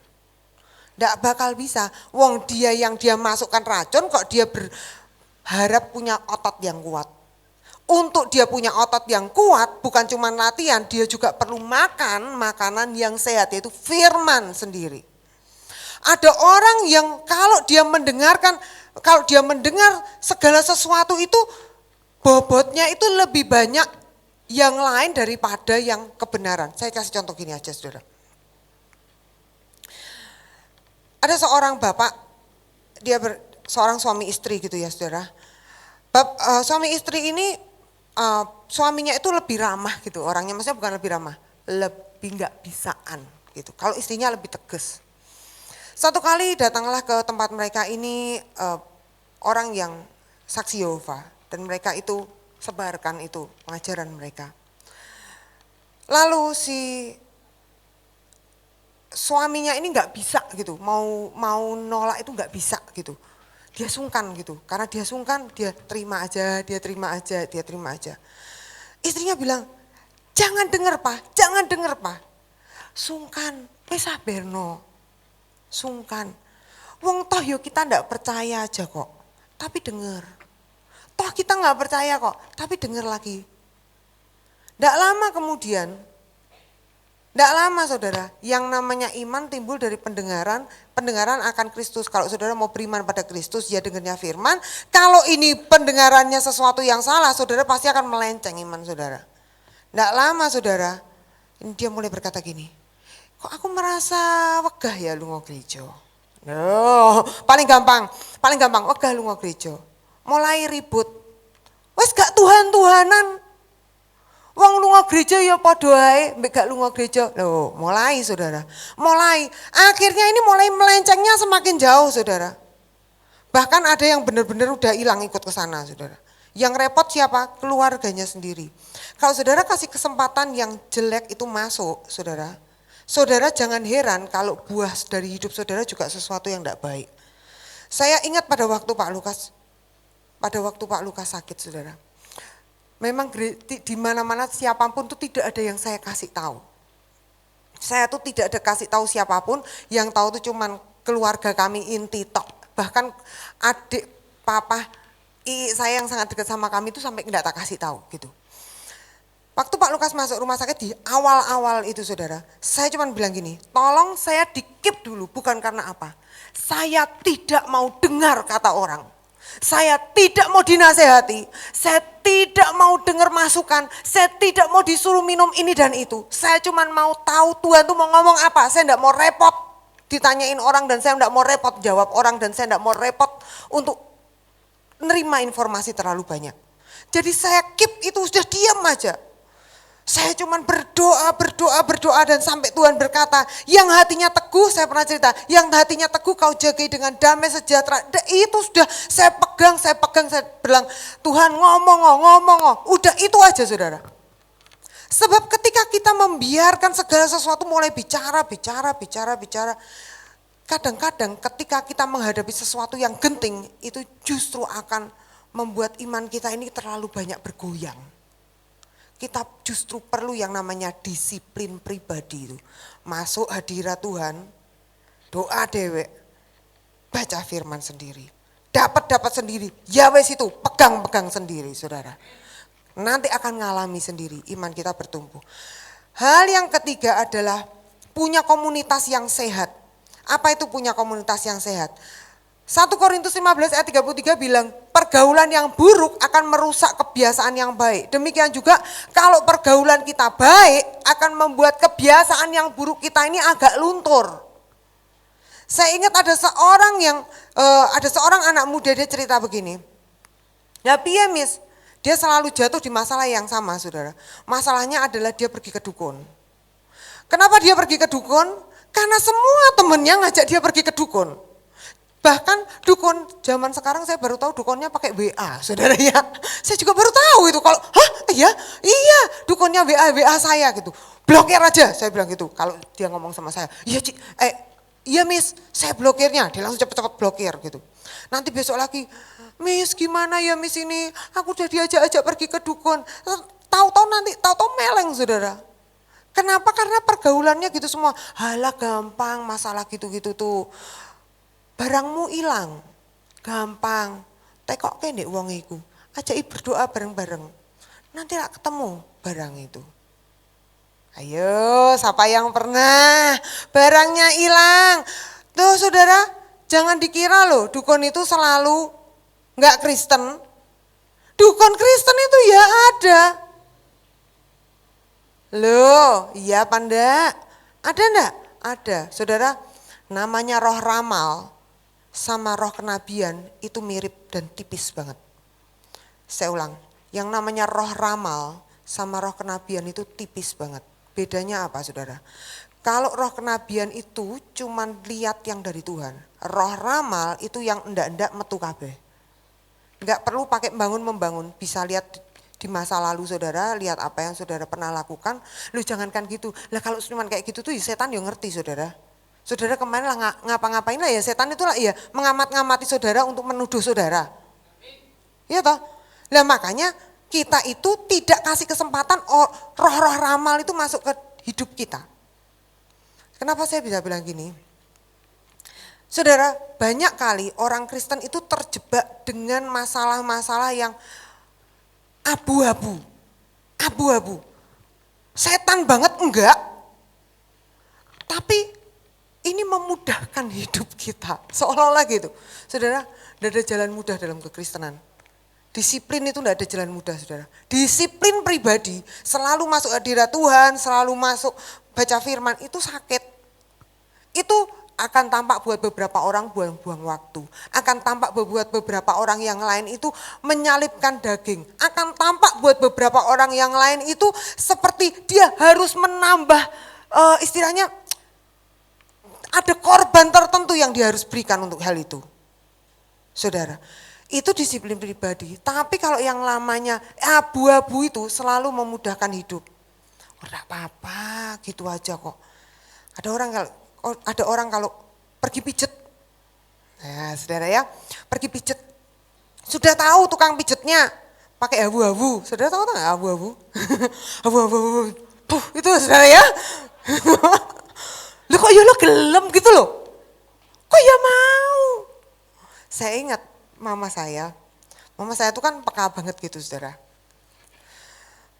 Nggak bakal bisa, wong dia yang dia masukkan racun kok dia berharap punya otot yang kuat. Untuk dia punya otot yang kuat bukan cuma latihan, dia juga perlu makan makanan yang sehat yaitu firman sendiri. Ada orang yang kalau dia mendengar segala sesuatu itu bobotnya itu lebih banyak yang lain daripada yang kebenaran. Saya kasih contoh gini aja saudara. Ada seorang bapak, seorang suami istri gitu ya saudara. Suami istri ini suaminya itu lebih ramah gitu orangnya, maksudnya bukan lebih ramah, lebih nggak bisaan gitu. Kalau istrinya lebih tegas. Satu kali datanglah ke tempat mereka ini orang yang saksi Yehova dan mereka itu sebarkan itu pengajaran mereka. Lalu si suaminya ini nggak bisa gitu, mau nolak itu nggak bisa gitu. Dia sungkan gitu, karena dia sungkan dia terima aja. Istrinya bilang, jangan dengar pak. Sungkan, sabarno. Sungkan. Wong toh yo kita ndak percaya aja kok, tapi dengar. Toh kita nggak percaya kok, tapi dengar lagi. Ndak lama saudara, yang namanya iman timbul dari pendengaran akan Kristus. Kalau saudara mau beriman pada Kristus, ya dengarnya firman. Kalau ini pendengarannya sesuatu yang salah, saudara pasti akan melenceng iman saudara. Nggak lama saudara, ini dia mulai berkata gini, kok aku merasa wegah ya lunga gereja. No, paling gampang, wegah lunga gereja. Mulai ribut, wes gak Tuhan-Tuhanan. Wong lunga gereja ya padha ae, mbek gak lunga gereja. Loh, mulai saudara. Akhirnya ini mulai melencengnya semakin jauh saudara. Bahkan ada yang benar-benar udah hilang ikut ke sana saudara. Yang repot siapa? Keluarganya sendiri. Kalau saudara kasih kesempatan yang jelek itu masuk saudara. Saudara jangan heran kalau buah dari hidup saudara juga sesuatu yang tidak baik. Saya ingat pada waktu Pak Lukas sakit saudara. Memang di mana-mana siapapun tuh tidak ada yang saya kasih tahu. Saya tuh tidak ada kasih tahu siapapun, yang tahu tuh cuman keluarga kami inti tok. Bahkan adik, papa, saya yang sangat dekat sama kami itu sampai enggak tak kasih tahu gitu. Waktu Pak Lukas masuk rumah sakit di awal-awal itu saudara, saya cuma bilang gini, tolong saya di-keep dulu, bukan karena apa. Saya tidak mau dengar kata orang. Saya tidak mau dinasehati, saya tidak mau dengar masukan, saya tidak mau disuruh minum ini dan itu. Saya cuma mau tahu Tuhan tuh mau ngomong apa, saya tidak mau repot ditanyain orang dan saya tidak mau repot jawab orang dan saya tidak mau repot untuk nerima informasi terlalu banyak. Jadi saya keep itu sudah diam aja. Saya cuman berdoa dan sampai Tuhan berkata, yang hatinya teguh, saya pernah cerita, yang hatinya teguh kau jagai dengan damai sejahtera. Itu sudah saya pegang, saya bilang, Tuhan ngomong, udah itu aja saudara. Sebab ketika kita membiarkan segala sesuatu mulai bicara, kadang-kadang ketika kita menghadapi sesuatu yang genting, itu justru akan membuat iman kita ini terlalu banyak bergoyang. Kita justru perlu yang namanya disiplin pribadi itu. Masuk hadirat Tuhan, doa dewek, baca firman sendiri. Dapat sendiri, ya wes itu, pegang sendiri saudara. Nanti akan ngalami sendiri, iman kita bertumbuh. Hal yang ketiga adalah punya komunitas yang sehat. Apa itu punya komunitas yang sehat? 1 Korintus 15 ayat 33 bilang, pergaulan yang buruk akan merusak kebiasaan yang baik. Demikian juga kalau pergaulan kita baik akan membuat kebiasaan yang buruk kita ini agak luntur. Saya ingat ada seorang anak muda, dia cerita begini. Ya piye mis, dia selalu jatuh di masalah yang sama saudara. Masalahnya adalah dia pergi ke dukun. Kenapa dia pergi ke dukun? Karena semua temennya ngajak dia pergi ke dukun. Bahkan dukun zaman sekarang saya baru tahu dukunnya pakai WA, saudara ya. Saya juga baru tahu itu kalau, iya dukunnya WA saya gitu. Blokir aja, saya bilang gitu. Kalau dia ngomong sama saya, iya mis, saya blokirnya. Dia langsung cepet-cepet blokir gitu. Nanti besok lagi, mis gimana ya mis ini, aku udah diajak-ajak pergi ke dukun. Tahu-tahu meleng saudara. Kenapa? Karena pergaulannya gitu semua. Halah gampang masalah gitu-gitu tuh. Barangmu hilang, gampang. Tekok ndek wong iku. Ajak berdoa bareng-bareng. Nanti lah ketemu barang itu. Ayo, siapa yang pernah barangnya hilang? Tuh saudara, jangan dikira loh dukun itu selalu enggak Kristen. Dukun Kristen itu ya ada. Loh, iya apa enggak? Ada enggak? Ada. Saudara, namanya roh ramal sama roh kenabian itu mirip dan tipis banget. Saya ulang, yang namanya roh ramal sama roh kenabian itu tipis banget. Bedanya apa saudara? Kalau roh kenabian itu cuman lihat yang dari Tuhan. Roh ramal itu yang endak-endak metu kabeh. Enggak perlu pakai membangun, bisa lihat di masa lalu saudara, lihat apa yang saudara pernah lakukan. Lu jangankan gitu, lah kalau cuman kayak gitu tuh setan yang ngerti saudara. Saudara kemarin lah ngapa-ngapain lah ya, setan itulah ya mengamat-ngamati saudara untuk menuduh saudara. Iya toh? Lah makanya kita itu tidak kasih kesempatan roh-roh ramal itu masuk ke hidup kita. Kenapa saya bisa bilang gini? Saudara, banyak kali orang Kristen itu terjebak dengan masalah-masalah yang abu-abu. Setan banget enggak, tapi ini memudahkan hidup kita, seolah-olah gitu. Saudara, tidak ada jalan mudah dalam kekristenan. Disiplin itu tidak ada jalan mudah saudara. Disiplin pribadi, selalu masuk hadirat Tuhan, selalu masuk baca firman, itu sakit. Itu akan tampak buat beberapa orang buang-buang waktu. Akan tampak buat beberapa orang yang lain itu menyalipkan daging. Akan tampak buat beberapa orang yang lain itu seperti dia harus menambah istilahnya, ada korban tertentu yang dia harus berikan untuk hal itu. Saudara, itu disiplin pribadi. Tapi kalau yang namanya abu-abu itu selalu memudahkan hidup. Enggak apa-apa, gitu aja kok. Ada orang kalau pergi pijet. Nah, saudara ya, pergi pijet. Sudah tahu tukang pijetnya pakai abu-abu. Saudara tahu enggak abu-abu? Abu-abu. Itu saudara ya. Loh kok ya lo gelem gitu loh. Kok ya mau. Saya ingat mama saya tuh kan peka banget gitu saudara.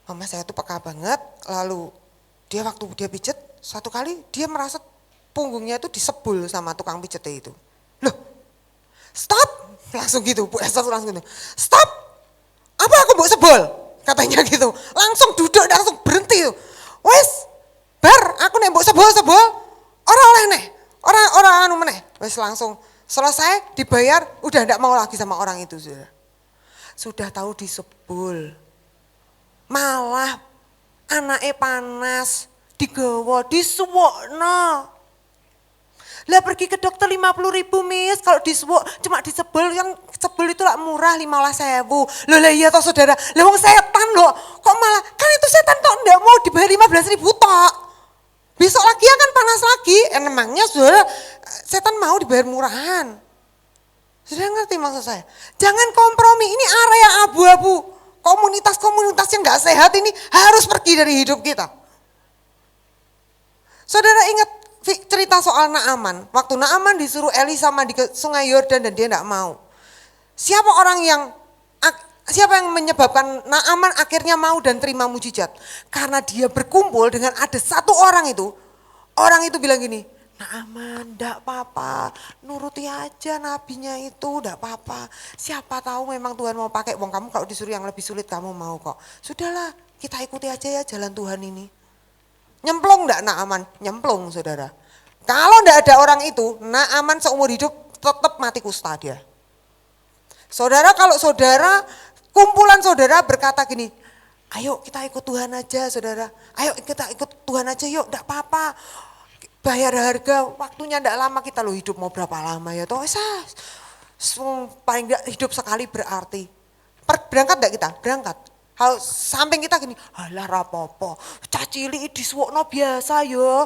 Mama saya tuh peka banget, lalu waktu dia pijet, satu kali dia merasa punggungnya itu disebul sama tukang pijetnya itu. Loh, stop, langsung gitu, Bu Esther langsung gitu, stop, apa aku mau sebol? Katanya gitu, langsung duduk, langsung berhenti. Wes, bar, aku nih mau sebol, orang oleh nih, orang anu meneh. Wes langsung selesai, dibayar, udah enggak mau lagi sama orang itu. Sudah tahu disebul, malah anaknya panas, digawa, disuwokno. Lah pergi ke dokter 50.000 Miss, kalau disuwok cuma disebel, yang sebel itu lah murah 15.000. Loh lah iya toh saudara, lah wong setan loh, kok malah, kan itu setan toh enggak mau dibayar 15.000 tok. Besok lagi akan panas lagi, emangnya saudara setan mau dibayar murahan. Sudah ngerti maksud saya? Jangan kompromi, ini area abu-abu. Komunitas-komunitas yang gak sehat ini harus pergi dari hidup kita. Saudara ingat cerita soal Naaman. Waktu Naaman disuruh Elisa mandi ke sungai Yordan dan dia gak mau. Siapa yang menyebabkan Naaman akhirnya mau dan terima mujizat? Karena dia berkumpul dengan ada satu orang itu bilang gini, Naaman, enggak apa-apa, nuruti aja nabinya itu, enggak apa-apa. Siapa tahu memang Tuhan mau pakai, wong kamu kalau disuruh yang lebih sulit kamu mau kok. Sudahlah, kita ikuti aja ya jalan Tuhan ini. Nyemplung enggak Naaman? Nyemplung saudara. Kalau enggak ada orang itu, Naaman seumur hidup tetap mati kusta dia. Saudara, kalau kumpulan saudara berkata gini, ayo kita ikut Tuhan aja saudara, ayo kita ikut Tuhan aja yuk, enggak apa-apa. Bayar harga, waktunya enggak lama, kita lo hidup mau berapa lama ya toh, paling enggak hidup sekali berarti. Berangkat enggak kita? Berangkat. Samping kita gini, alah rapopo, cacili disuwokno biasa yo,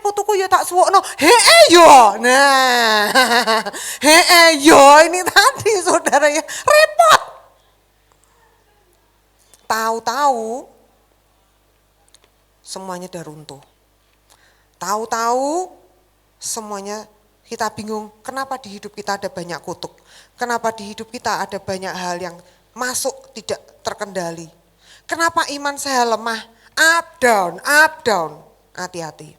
putuku ya tak suwokno, yo. Nah, yo ini tadi saudara ya, repot. Tahu-tahu semuanya udah runtuh. Tahu-tahu semuanya kita bingung, kenapa di hidup kita ada banyak kutuk, kenapa di hidup kita ada banyak hal yang masuk tidak terkendali. Kenapa iman saya lemah? Up down, hati-hati.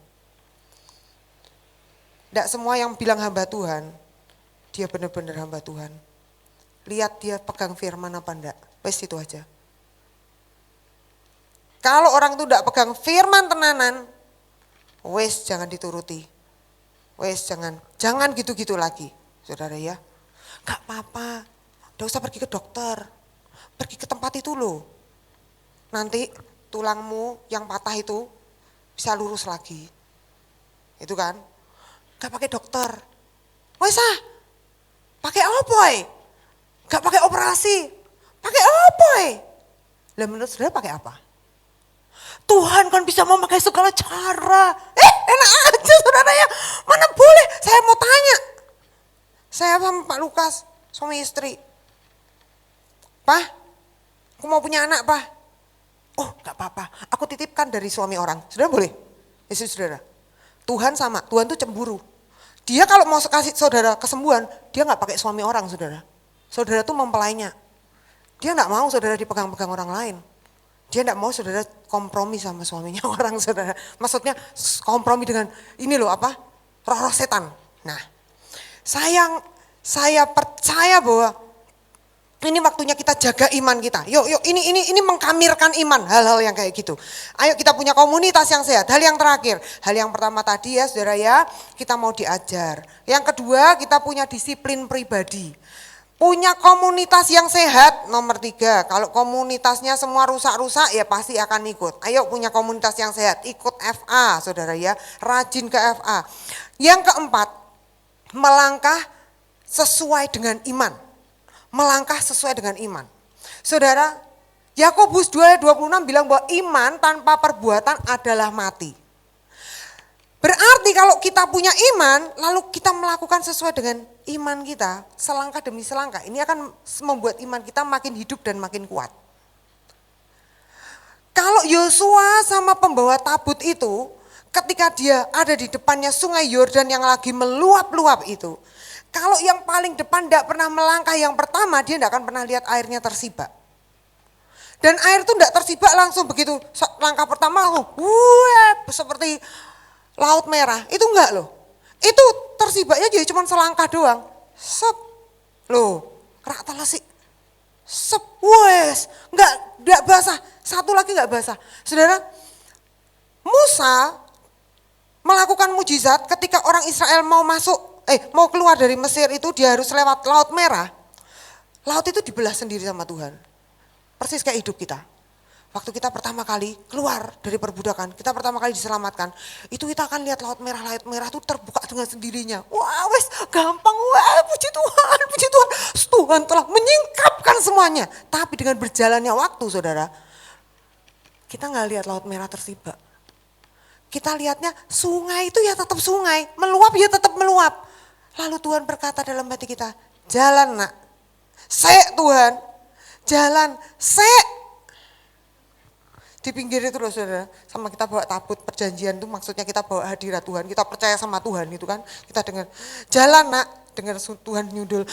Tidak semua yang bilang hamba Tuhan, dia benar-benar hamba Tuhan. Lihat dia pegang firman apa enggak, wes itu aja. Kalau orang itu enggak pegang firman tenanan, wes jangan dituruti. Wes jangan gitu-gitu lagi, saudara ya. Gak apa-apa, enggak usah pergi ke dokter. Pergi ke tempat itu loh. Nanti tulangmu yang patah itu bisa lurus lagi. Itu kan. Gak pakai dokter. Wes pakai apa? Gak pakai operasi. Pakai apa? Lah menurut saudara pakai apa? Tuhan kan bisa memakai segala cara. Enak aja saudara ya. Mana boleh. Saya mau tanya. Saya sama Pak Lukas, suami istri. Pak, aku mau punya anak, Pak. Oh, gak apa-apa. Aku titipkan dari suami orang. Saudara boleh? Yesus saudara. Tuhan tuh cemburu. Dia kalau mau kasih saudara kesembuhan, dia gak pakai suami orang, saudara. Saudara tuh mempelainya. Dia gak mau saudara dipegang-pegang orang lain. Dia gak mau saudara kompromi sama suaminya orang, saudara. Maksudnya kompromi dengan ini loh apa? Roh-roh setan. Nah, saya percaya bahwa ini waktunya kita jaga iman kita. Yuk, ini mengkamirkan iman, hal-hal yang kayak gitu. Ayo kita punya komunitas yang sehat. Hal yang terakhir, hal yang pertama tadi ya saudara ya, kita mau diajar. Yang kedua, kita punya disiplin pribadi. Punya komunitas yang sehat, nomor 3. Kalau komunitasnya semua rusak-rusak ya pasti akan ikut. Ayo punya komunitas yang sehat, ikut FA saudara ya, rajin ke FA. Yang keempat, melangkah sesuai dengan iman. Melangkah sesuai dengan iman. Saudara, Yakobus 2:26 bilang bahwa iman tanpa perbuatan adalah mati. Berarti kalau kita punya iman, lalu kita melakukan sesuai dengan iman kita, selangkah demi selangkah, ini akan membuat iman kita makin hidup dan makin kuat. Kalau Yosua sama pembawa tabut itu, ketika dia ada di depannya sungai Yordan yang lagi meluap-luap itu, kalau yang paling depan tidak pernah melangkah yang pertama, dia tidak akan pernah lihat airnya tersibak. Dan air itu enggak tersibak langsung begitu. Langkah pertama langsung seperti laut merah. Itu enggak loh. Itu tersibaknya jadi cuma selangkah doang. Sep. Loh, rak telesik. Sep. Wes, enggak basah. Satu lagi enggak basah. Saudara, Musa melakukan mujizat ketika orang Israel mau keluar dari Mesir itu dia harus lewat Laut Merah. Laut itu dibelah sendiri sama Tuhan. Persis kayak hidup kita. Waktu kita pertama kali keluar dari perbudakan, kita pertama kali diselamatkan, itu kita akan lihat Laut Merah itu terbuka dengan sendirinya. Wah wes gampang, wah puji Tuhan, puji Tuhan. Tuhan telah menyingkapkan semuanya. Tapi dengan berjalannya waktu saudara, kita nggak lihat Laut Merah tersibak. Kita lihatnya sungai itu ya tetap sungai, meluap ya tetap meluap. Lalu Tuhan berkata dalam hati kita, jalan nak, Tuhan, jalan, di pinggir itu loh saudara, sama kita bawa tabut perjanjian itu maksudnya kita bawa hadirat Tuhan, kita percaya sama Tuhan itu kan, kita dengar, jalan nak, dengar Tuhan nyundul,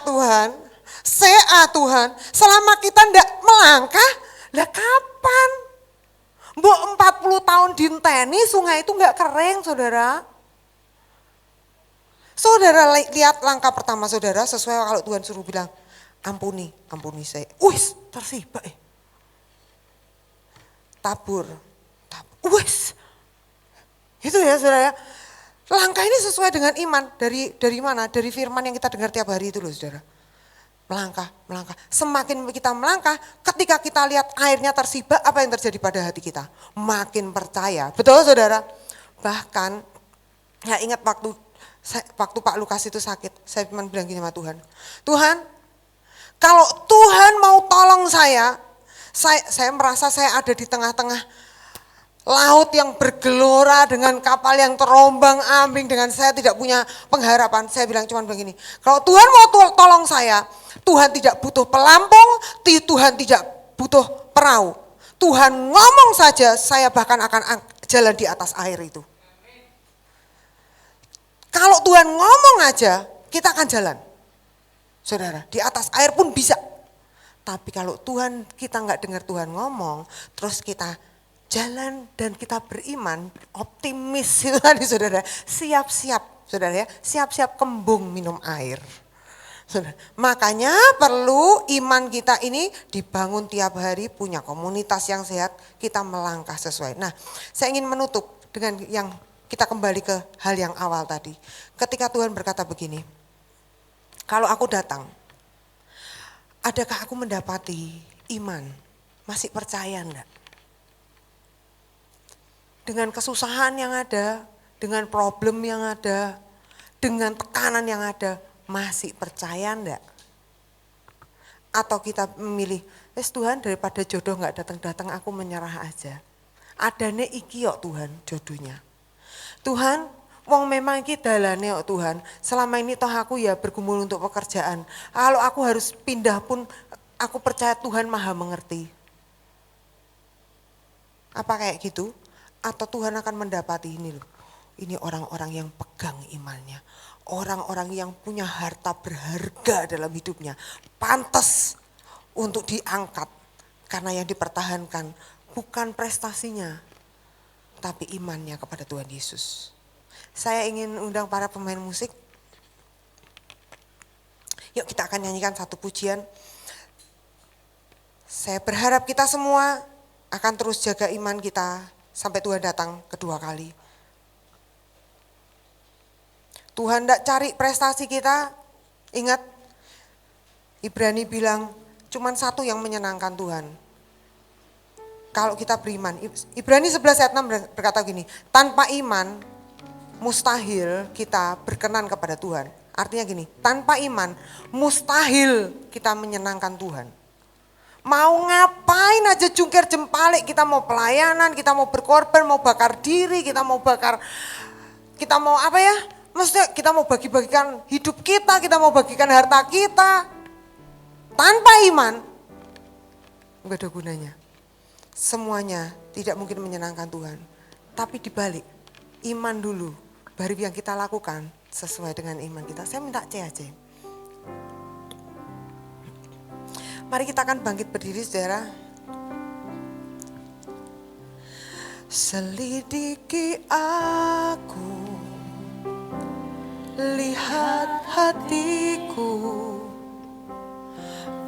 Tuhan, Tuhan, selama kita ndak melangkah, lah kapan? Mbok 40 tahun dinteni sungai itu nggak kering saudara. Saudara lihat langkah pertama saudara sesuai kalau Tuhan suruh bilang ampuni saya. Wis tersibak tabur. Wis. Itu ya saudara. Langkah ini sesuai dengan iman dari mana? Dari firman yang kita dengar tiap hari itu loh saudara. Melangkah. Semakin kita melangkah, ketika kita lihat airnya tersibak, apa yang terjadi pada hati kita? Makin percaya. Betul saudara? Bahkan, ya ingat waktu Pak Lukas itu sakit, saya cuma bilang gini sama Tuhan. Tuhan, kalau Tuhan mau tolong saya merasa saya ada di tengah-tengah laut yang bergelora dengan kapal yang terombang ambing dengan saya tidak punya pengharapan. Saya bilang cuma begini, kalau Tuhan mau tolong saya, Tuhan tidak butuh pelampung, Tuhan tidak butuh perahu. Tuhan ngomong saja, saya bahkan akan jalan di atas air itu. Kalau Tuhan ngomong aja, kita akan jalan. Saudara, di atas air pun bisa. Tapi kalau kita nggak dengar Tuhan ngomong, terus kita jalan dan kita beriman, optimis itu tadi saudara, siap-siap saudara ya, siap-siap kembung minum air. Saudara, makanya perlu iman kita ini dibangun tiap hari, punya komunitas yang sehat, kita melangkah sesuai. Nah, saya ingin menutup dengan yang kita kembali ke hal yang awal tadi. Ketika Tuhan berkata begini, kalau aku datang, adakah aku mendapati iman? Masih percaya enggak? Dengan kesusahan yang ada, dengan problem yang ada, dengan tekanan yang ada, masih percaya enggak? Atau kita memilih, Tuhan daripada jodoh enggak datang-datang aku menyerah aja. Adane iki kok Tuhan jodohnya. Tuhan, wong memang iki dalane kok Tuhan. Selama ini toh aku ya bergumul untuk pekerjaan. Kalau aku harus pindah pun aku percaya Tuhan Maha mengerti. Apa kayak gitu? Atau Tuhan akan mendapati ini loh. Ini orang-orang yang pegang imannya. Orang-orang yang punya harta berharga dalam hidupnya. Pantas untuk diangkat. Karena yang dipertahankan bukan prestasinya. Tapi imannya kepada Tuhan Yesus. Saya ingin undang para pemain musik. Yuk kita akan nyanyikan satu pujian. Saya berharap kita semua akan terus jaga iman kita. Sampai Tuhan datang kedua kali. Tuhan tidak cari prestasi kita. Ingat, Ibrani bilang cuman satu yang menyenangkan Tuhan. Kalau kita beriman. Ibrani 11 ayat 6 berkata gini, tanpa iman mustahil kita berkenan kepada Tuhan. Artinya gini, tanpa iman mustahil kita menyenangkan Tuhan. Mau ngapain aja jungkir jempalik, kita mau pelayanan, kita mau berkorban, mau bakar diri, kita mau apa ya? Maksudnya kita mau bagi-bagikan hidup kita mau bagikan harta kita. Tanpa iman, enggak ada gunanya. Semuanya tidak mungkin menyenangkan Tuhan. Tapi dibalik, iman dulu, baru yang kita lakukan sesuai dengan iman kita. Saya minta C aja. Mari kita akan bangkit berdiri saudara. Selidiki aku, lihat hatiku,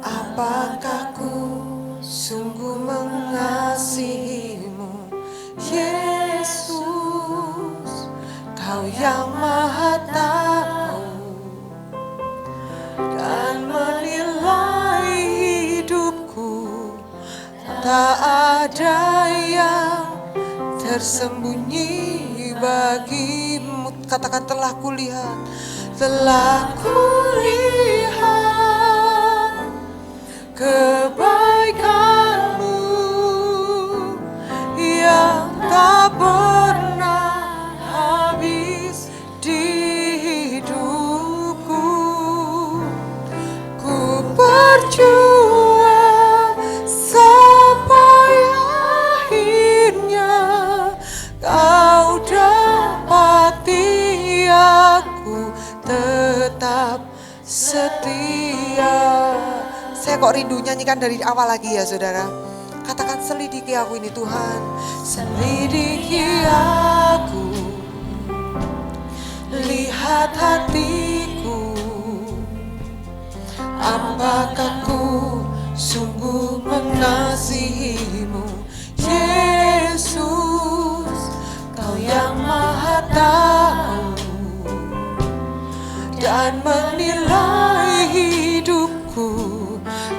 apakah ku sungguh mengasihimu, Yesus, Kau yang Maha Tahu dan menilai hidupku. Tak ada yang tersembunyi bagimu. Katakan telah kulihat kebaikanmu yang tak pernah habis di hidupku. Ku berjuang sampai akhirnya Kau dapati aku tetap setia. Saya kok rindu nyanyikan dari awal lagi ya saudara. Katakan selidiki aku ini Tuhan. Selidiki aku, lihat hatiku, apakah ku sungguh mengasihimu, Yesus, Kau yang Maha Tahu dan menilai hidupku.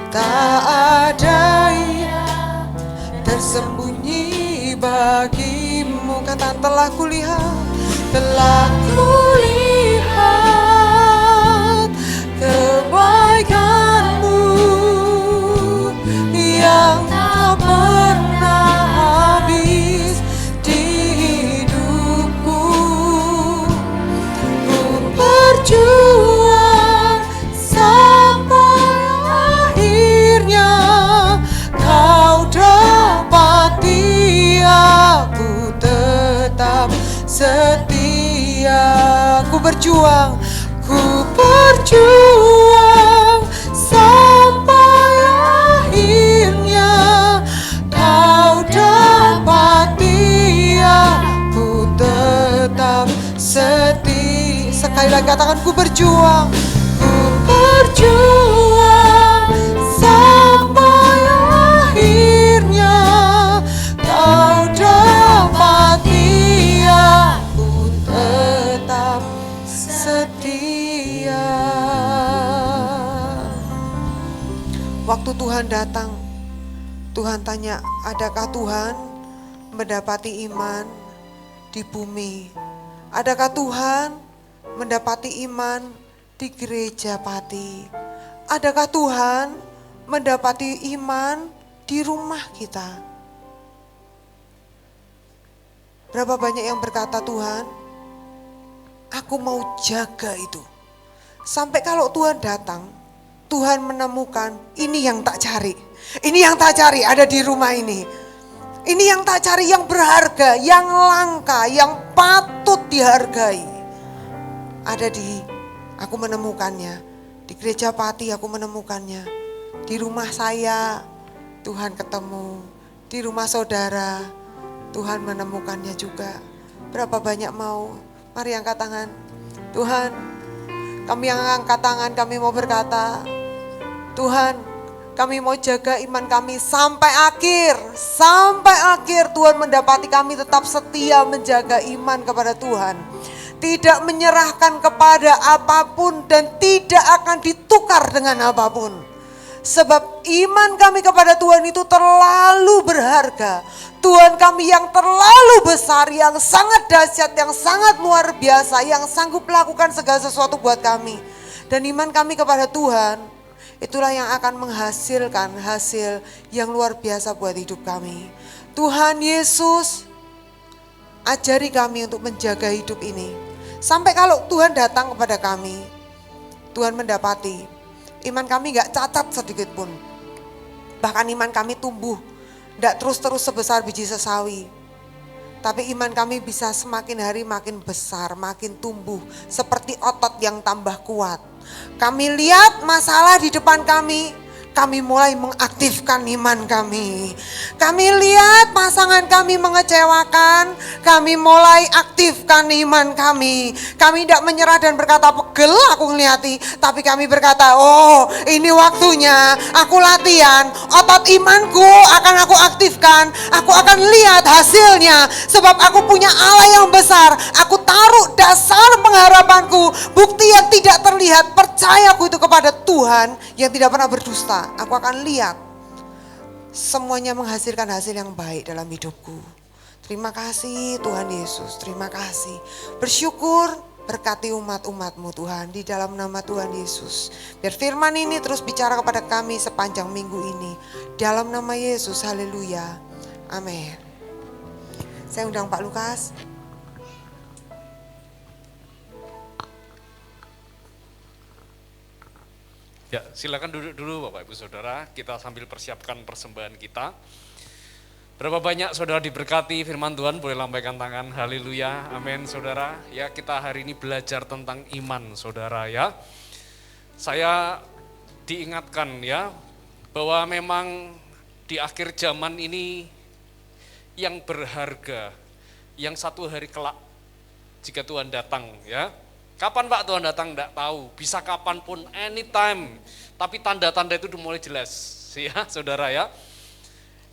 Tak ada yang tersembunyi bagimu. Kata telah kulihat kebaikanmu yang tak pernah habis di hidupku. Ku berjuang sampai akhirnya Kau dapati aku tetap setia. Ku berjuang sampai akhirnya Kau dapati aku tetap setia. Sekali lagi katakan ku berjuang sampai akhirnya Kau dapati aku tetap setia. Waktu Tuhan datang, Tuhan tanya, adakah Tuhan mendapati iman di bumi? Adakah Tuhan mendapati iman di gereja Pati? Adakah Tuhan mendapati iman di rumah kita? Berapa banyak yang berkata, Tuhan, aku mau jaga itu. Sampai kalau Tuhan datang, Tuhan menemukan ini yang tak cari. Ini yang tak cari ada di rumah ini. Ini yang tak cari, yang berharga, yang langka, yang patut dihargai. Ada aku menemukannya. Di gereja Pati aku menemukannya. Di rumah saya Tuhan ketemu. Di rumah saudara Tuhan menemukannya juga. Berapa banyak mau? Mari angkat tangan. Tuhan, kami yang angkat tangan, kami mau berkata, Tuhan, kami mau jaga iman kami sampai akhir. Sampai akhir Tuhan mendapati kami tetap setia menjaga iman kepada Tuhan. Tidak menyerahkan kepada apapun dan tidak akan ditukar dengan apapun. Sebab iman kami kepada Tuhan itu terlalu berharga. Tuhan kami yang terlalu besar, yang sangat dahsyat, yang sangat luar biasa, yang sanggup melakukan segala sesuatu buat kami. Dan iman kami kepada Tuhan, itulah yang akan menghasilkan hasil yang luar biasa buat hidup kami. Tuhan Yesus, ajari kami untuk menjaga hidup ini. Sampai kalau Tuhan datang kepada kami, Tuhan mendapati iman kami gak cacat sedikit pun. Bahkan iman kami tumbuh, gak terus-terus sebesar biji sesawi. Tapi iman kami bisa semakin hari makin besar, makin tumbuh. Seperti otot yang tambah kuat. Kami lihat masalah di depan kami, kami mulai mengaktifkan iman kami. Kami lihat pasangan kami mengecewakan, kami mulai aktifkan iman kami. Kami tidak menyerah dan berkata, pegel aku ngeliati. Tapi kami berkata, oh ini waktunya aku latihan. Otot imanku akan aku aktifkan. Aku akan lihat hasilnya. Sebab aku punya Allah yang besar. Aku taruh dasar pengharapanku. Bukti yang tidak terlihat. Percayaku itu kepada Tuhan yang tidak pernah berdusta. Aku akan lihat semuanya menghasilkan hasil yang baik dalam hidupku. Terima kasih Tuhan Yesus, terima kasih. Bersyukur, berkati umat-umat-Mu Tuhan di dalam nama Tuhan Yesus. Biar firman ini terus bicara kepada kami sepanjang minggu ini. Dalam nama Yesus, haleluya. Amin. Saya undang Pak Lukas. Ya, silakan duduk dulu Bapak Ibu Saudara, kita sambil persiapkan persembahan kita. Berapa banyak saudara diberkati firman Tuhan, boleh lambaikan tangan, haleluya, amin saudara. Ya, kita hari ini belajar tentang iman saudara ya. Saya diingatkan ya, bahwa memang di akhir zaman ini yang berharga, yang satu hari kelak jika Tuhan datang ya. Kapan Pak Tuhan datang? Tidak tahu, bisa kapanpun, anytime. Tapi tanda-tanda itu udah mulai jelas, ya saudara ya.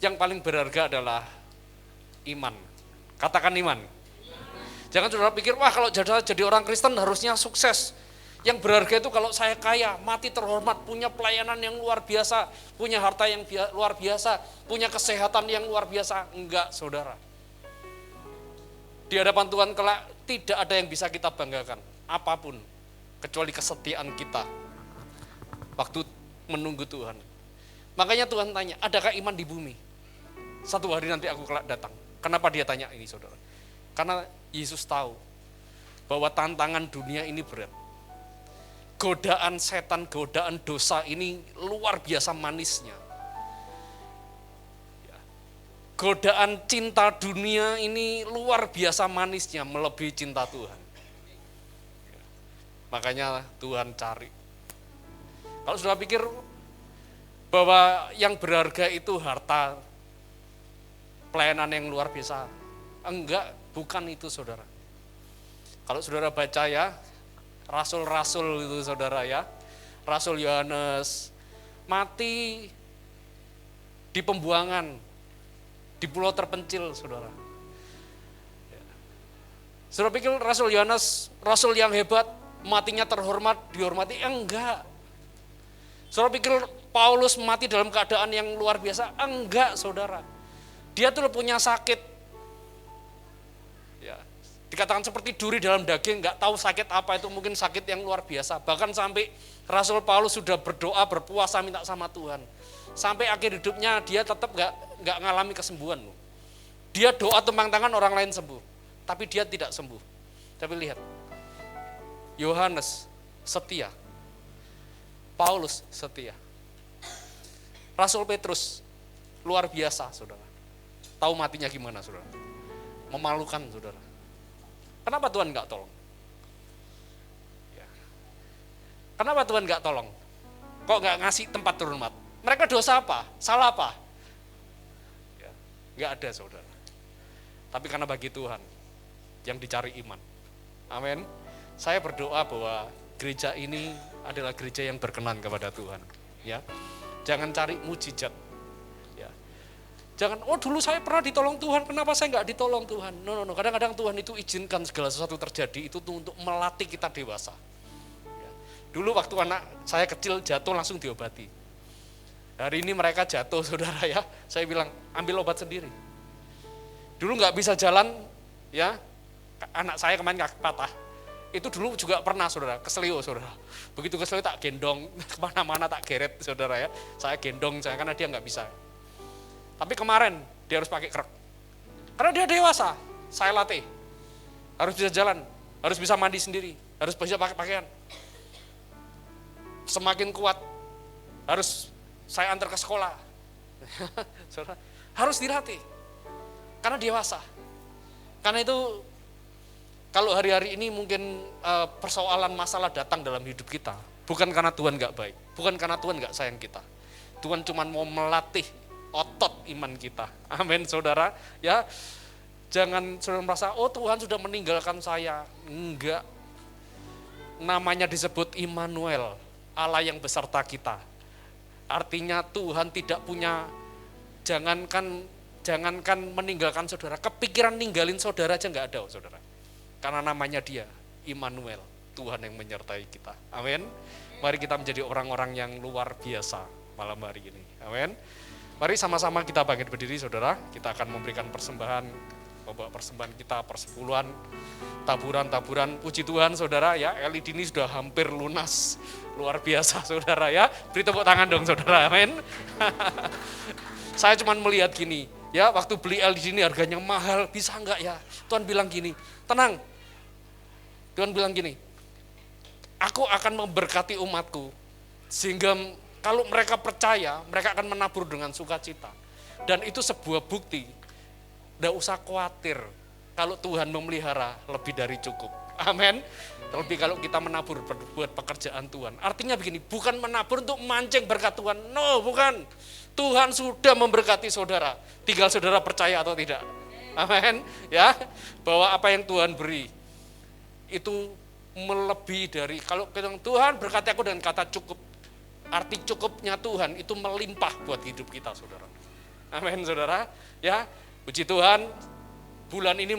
Yang paling berharga adalah iman. Katakan iman. Jangan saudara pikir, wah kalau jadi orang Kristen harusnya sukses. Yang berharga itu kalau saya kaya, mati terhormat, punya pelayanan yang luar biasa, punya harta yang luar biasa, punya kesehatan yang luar biasa. Enggak saudara. Di hadapan Tuhan kelak tidak ada yang bisa kita banggakan. Apapun kecuali kesetiaan kita waktu menunggu Tuhan. Makanya Tuhan tanya, adakah iman di bumi? Satu hari nanti aku kelak datang. Kenapa dia tanya ini saudara? Karena Yesus tahu bahwa tantangan dunia ini berat. Godaan setan, godaan dosa ini luar biasa manisnya. Godaan cinta dunia ini luar biasa manisnya, melebihi cinta Tuhan. Makanya Tuhan cari. Kalau sudah pikir bahwa yang berharga itu harta, pelayanan yang luar biasa, enggak, bukan itu saudara. Kalau saudara baca ya, rasul-rasul itu saudara ya, Rasul Yohanes mati di pembuangan, di pulau terpencil saudara. Saudara pikir Rasul Yohanes, rasul yang hebat, matinya terhormat, dihormati? Enggak. Saudara pikir Paulus mati dalam keadaan yang luar biasa? Enggak saudara. Dia tuh punya sakit. Ya, dikatakan seperti duri dalam daging, enggak tahu sakit apa itu, mungkin sakit yang luar biasa. Bahkan sampai Rasul Paulus sudah berdoa, berpuasa, minta sama Tuhan. Sampai akhir hidupnya dia tetap enggak ngalami kesembuhan. Dia doa tumpang tangan orang lain sembuh, tapi dia tidak sembuh. Tapi lihat, Yohanes setia, Paulus setia, Rasul Petrus luar biasa saudara. Tahu matinya gimana saudara? Memalukan saudara. Kenapa Tuhan enggak tolong? Ya. Kenapa Tuhan enggak tolong? Kok enggak ngasih tempat terhormat? Mereka dosa apa? Salah apa? Ya. Enggak ada saudara. Tapi karena bagi Tuhan yang dicari iman. Amin. Saya berdoa bahwa gereja ini adalah gereja yang berkenan kepada Tuhan. Ya, jangan cari mujizat. Ya, jangan. Oh dulu saya pernah ditolong Tuhan, kenapa saya nggak ditolong Tuhan? No. Kadang-kadang Tuhan itu izinkan segala sesuatu terjadi itu untuk melatih kita dewasa. Ya. Dulu waktu anak saya kecil jatuh langsung diobati. Hari ini mereka jatuh saudara ya. Saya bilang ambil obat sendiri. Dulu nggak bisa jalan, ya. Anak saya kemarin kaki patah. Itu dulu juga pernah saudara, keselio saudara. Begitu keselio tak gendong, kemana-mana tak geret saudara ya. Saya gendong saya karena dia nggak bisa. Tapi kemarin dia harus pakai krek. Karena dia dewasa, saya latih. Harus bisa jalan, harus bisa mandi sendiri, harus bisa pakai pakaian. Semakin kuat, harus saya antar ke sekolah. Saudara, harus dilatih. Karena dewasa. Karena itu kalau hari-hari ini mungkin persoalan masalah datang dalam hidup kita, bukan karena Tuhan gak baik, bukan karena Tuhan gak sayang kita, Tuhan cuma mau melatih otot iman kita. Amin saudara. Ya, jangan saudara merasa, oh Tuhan sudah meninggalkan saya. Enggak. Namanya disebut Immanuel, Allah yang beserta kita. Artinya Tuhan tidak punya, jangankan meninggalkan saudara, kepikiran ninggalin saudara aja enggak ada saudara. Karena namanya dia, Immanuel, Tuhan yang menyertai kita. Amin. Mari kita menjadi orang-orang yang luar biasa malam hari ini. Amin. Mari sama-sama kita bangkit berdiri saudara. Kita akan memberikan persembahan, membawa persembahan kita, persepuluhan, taburan-taburan. Puji Tuhan saudara ya, LED ini sudah hampir lunas. Luar biasa saudara ya. Beri tepuk tangan dong saudara. Amin. Saya cuma melihat gini, ya waktu beli LED ini harganya mahal, bisa enggak ya? Tuhan bilang gini, tenang. Tuhan bilang gini, aku akan memberkati umatku, sehingga kalau mereka percaya, mereka akan menabur dengan sukacita. Dan itu sebuah bukti, tidak usah khawatir kalau Tuhan memelihara lebih dari cukup. Amin. Terlebih kalau kita menabur buat pekerjaan Tuhan. Artinya begini, bukan menabur untuk mancing berkat Tuhan. No, bukan. Tuhan sudah memberkati saudara. Tinggal saudara percaya atau tidak. Amin. Ya, bahwa apa yang Tuhan beri itu melebihi dari, kalau Tuhan berkati aku dengan kata cukup, arti cukupnya Tuhan itu melimpah buat hidup kita saudara. Amin saudara. Ya, puji Tuhan, bulan ini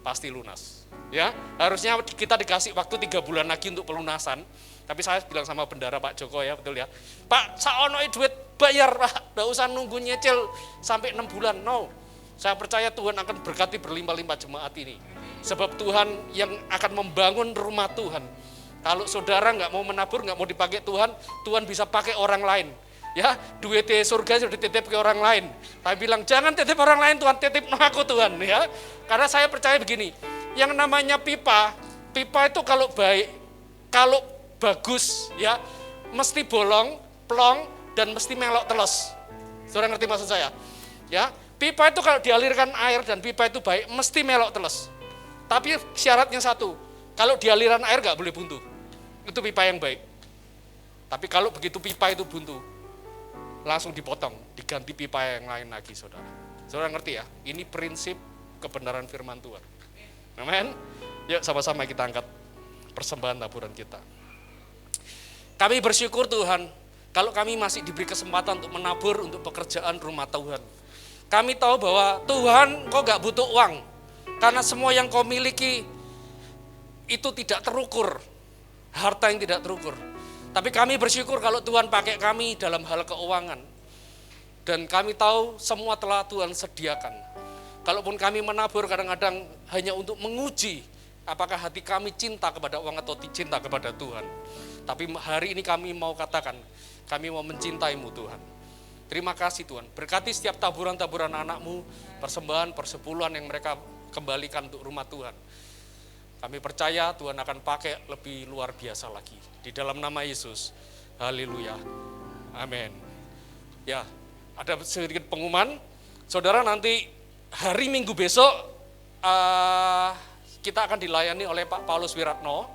pasti lunas. Ya, harusnya kita dikasih waktu 3 bulan lagi untuk pelunasan. Tapi saya bilang sama bendara Pak Joko ya, betul ya. Pak, saonoi duit bayar Pak, enggak usah nunggu nyicil sampai 6 bulan. No. Saya percaya Tuhan akan berkati berlimpah-limpah jemaat ini. Sebab Tuhan yang akan membangun rumah Tuhan. Kalau saudara nggak mau menabur, nggak mau dipakai Tuhan, Tuhan bisa pakai orang lain. Ya, duit surga sudah dititip ke orang lain. Tapi bilang jangan titip orang lain Tuhan, titip aku Tuhan. Ya, karena saya percaya begini, yang namanya pipa itu kalau baik, kalau bagus, ya mesti bolong, plong, dan mesti melok telos. Saudara ngerti maksud saya? Ya, pipa itu kalau dialirkan air dan pipa itu baik, mesti melok telos. Tapi syaratnya satu, kalau di aliran air nggak boleh buntu. Itu pipa yang baik. Tapi kalau begitu pipa itu buntu, langsung dipotong, diganti pipa yang lain lagi saudara. Saudara ngerti ya? Ini prinsip kebenaran firman Tuhan. Amin. Yuk sama-sama kita angkat persembahan taburan kita. Kami bersyukur Tuhan, kalau kami masih diberi kesempatan untuk menabur untuk pekerjaan rumah Tuhan. Kami tahu bahwa Tuhan kok gak butuh uang. Karena semua yang kau miliki itu tidak terukur, harta yang tidak terukur. Tapi kami bersyukur kalau Tuhan pakai kami dalam hal keuangan. Dan kami tahu semua telah Tuhan sediakan. Kalaupun kami menabur kadang-kadang hanya untuk menguji apakah hati kami cinta kepada uang atau cinta kepada Tuhan. Tapi hari ini kami mau katakan, kami mau mencintaimu Tuhan. Terima kasih Tuhan, berkati setiap taburan-taburan anak-Mu, persembahan, persepuluhan yang mereka kembalikan untuk rumah Tuhan. Kami percaya Tuhan akan pakai lebih luar biasa lagi. Di dalam nama Yesus, haleluya, amin. Ya, ada sedikit pengumuman, saudara nanti hari Minggu besok, kita akan dilayani oleh Pak Paulus Wiratno,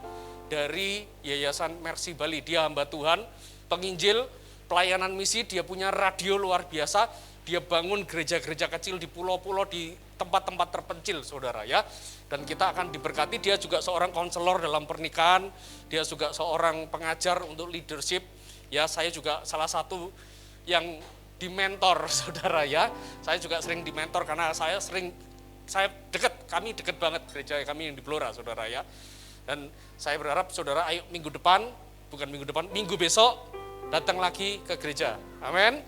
dari Yayasan Mercy Bali. Dia hamba Tuhan, penginjil, pelayanan misi, dia punya radio luar biasa, dia bangun gereja-gereja kecil di pulau-pulau, di tempat-tempat terpencil saudara ya. Dan kita akan diberkati, dia juga seorang konselor dalam pernikahan, dia juga seorang pengajar untuk leadership. Ya, saya juga salah satu yang dimentor saudara ya. Saya juga sering dimentor karena kami dekat banget gereja kami yang di Blora saudara ya. Dan saya berharap saudara ayo minggu besok datang lagi ke gereja. Amin.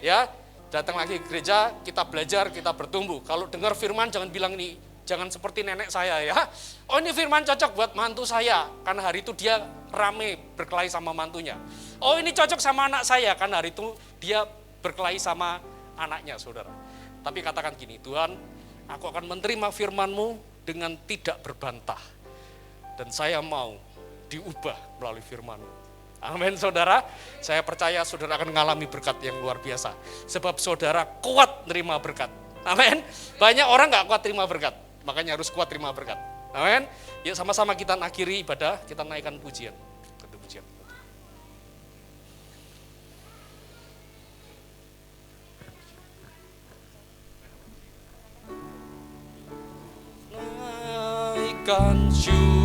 Ya, datang lagi ke gereja, kita belajar, kita bertumbuh. Kalau dengar firman jangan bilang ini, jangan seperti nenek saya ya. Oh ini firman cocok buat mantu saya, karena hari itu dia rame berkelahi sama mantunya. Oh ini cocok sama anak saya, karena hari itu dia berkelahi sama anaknya saudara. Tapi katakan gini, Tuhan aku akan menerima firman-Mu dengan tidak berbantah. Dan saya mau diubah melalui firman-Mu. Amin saudara, saya percaya saudara akan mengalami berkat yang luar biasa. Sebab saudara kuat terima berkat. Amin. Banyak orang gak kuat terima berkat, makanya harus kuat terima berkat. Amin. Yuk sama-sama kita akhiri ibadah, kita naikkan pujian. naikkan syukurku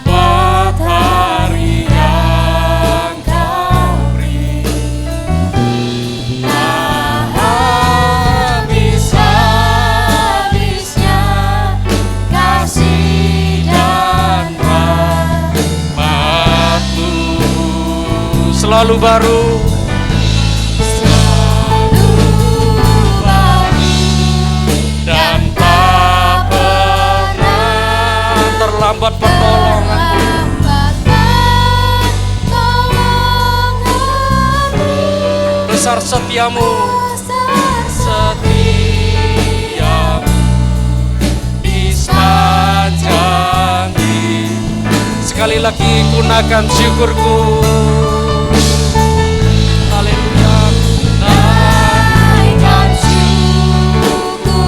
buat hari yang kau beri. Tak habis-habisnya kasih dan rahmat-Mu selalu baru. Dan tak pernah terlambat pertolongan-Mu. Besar setiamu di sepanjang hidup. Sekali lagi gunakan syukurku. Haleluya. Naikkan syukurku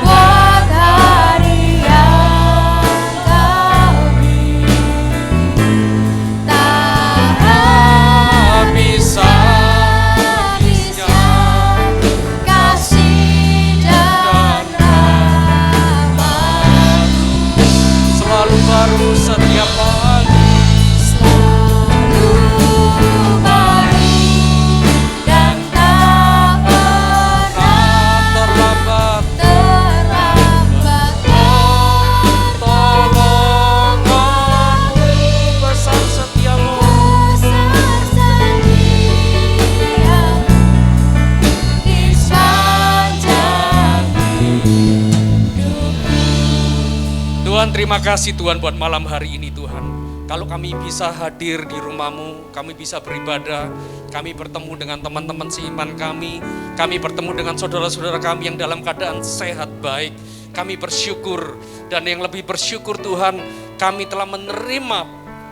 buat hari yang kau beri. Tak habis-habisnya kasih dan rahmat-Mu selalu baru setiap pagi. Selalu baru dan tak pernah terlambat pertolongan-Mu. Besar setiamu di sepanjang hidupku. Tuhan, terima kasih Tuhan buat malam hari ini Tuhan. Kalau kami bisa hadir di rumah-Mu, kami bisa beribadah, kami bertemu dengan teman-teman seiman kami bertemu dengan saudara-saudara kami yang dalam keadaan sehat baik. Kami bersyukur, dan yang lebih bersyukur Tuhan, kami telah menerima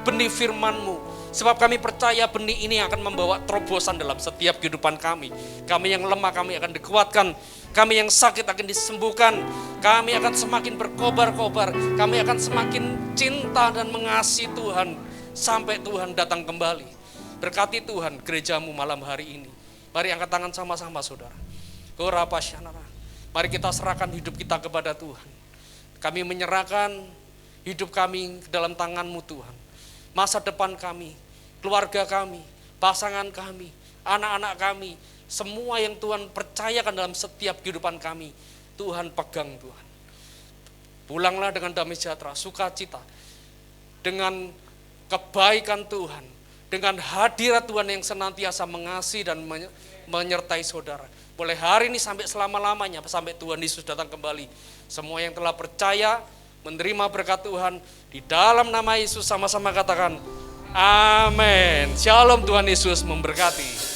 benih firman-Mu. Sebab kami percaya benih ini akan membawa terobosan dalam setiap kehidupan kami. Kami yang lemah, kami akan dikuatkan. Kami yang sakit akan disembuhkan. Kami akan semakin berkobar-kobar. Kami akan semakin cinta dan mengasihi Tuhan sampai Tuhan datang kembali. Berkati Tuhan gereja-Mu malam hari ini. Mari angkat tangan sama-sama saudara. Mari kita serahkan hidup kita kepada Tuhan. Kami menyerahkan hidup kami ke dalam tangan-Mu Tuhan. Masa depan kami, keluarga kami, pasangan kami, anak-anak kami, semua yang Tuhan percayakan dalam setiap kehidupan kami, Tuhan pegang Tuhan. Pulanglah dengan damai sejahtera, sukacita, dengan kebaikan Tuhan, dengan hadirat Tuhan yang senantiasa mengasihi dan menyertai saudara. Mulai hari ini sampai selama-lamanya, sampai Tuhan Yesus datang kembali. Semua yang telah percaya, menerima berkat Tuhan, di dalam nama Yesus sama-sama katakan, amin. Shalom, Tuhan Yesus memberkati.